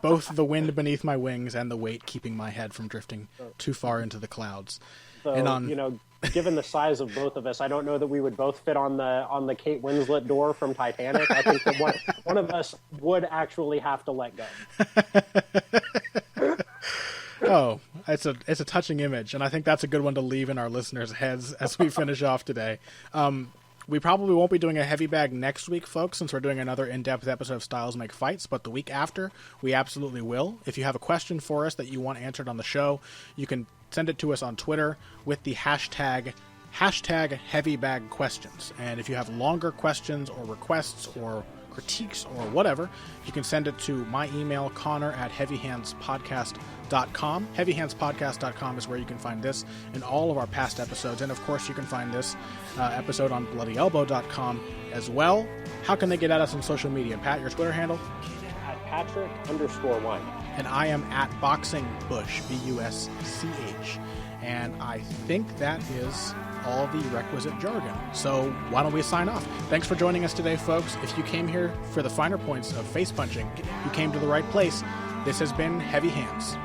both the wind beneath my wings and the weight keeping my head from drifting too far into the clouds. So, and given the size of both of us, I don't know that we would both fit on the Kate Winslet door from Titanic. I think that one of us would actually have to let go. Oh, it's a touching image, and I think that's a good one to leave in our listeners' heads as we finish off today. We probably won't be doing a heavy bag next week, folks, since we're doing another in-depth episode of Styles Make Fights, but the week after, we absolutely will. If you have a question for us that you want answered on the show, you can send it to us on Twitter with the hashtag heavybagquestions. And if you have longer questions or requests or critiques or whatever, you can send it to my email, connor@heavyhandspodcast.com. Heavyhandspodcast.com is where you can find this and all of our past episodes. And of course, you can find this episode on bloodyelbow.com as well. How can they get at us on social media? Pat, your Twitter handle? At Patrick_1. And I am at BoxingBush, BUSCH. And I think that is all the requisite jargon. So why don't we sign off? Thanks for joining us today, folks. If you came here for the finer points of face punching, you came to the right place. This has been Heavy Hands.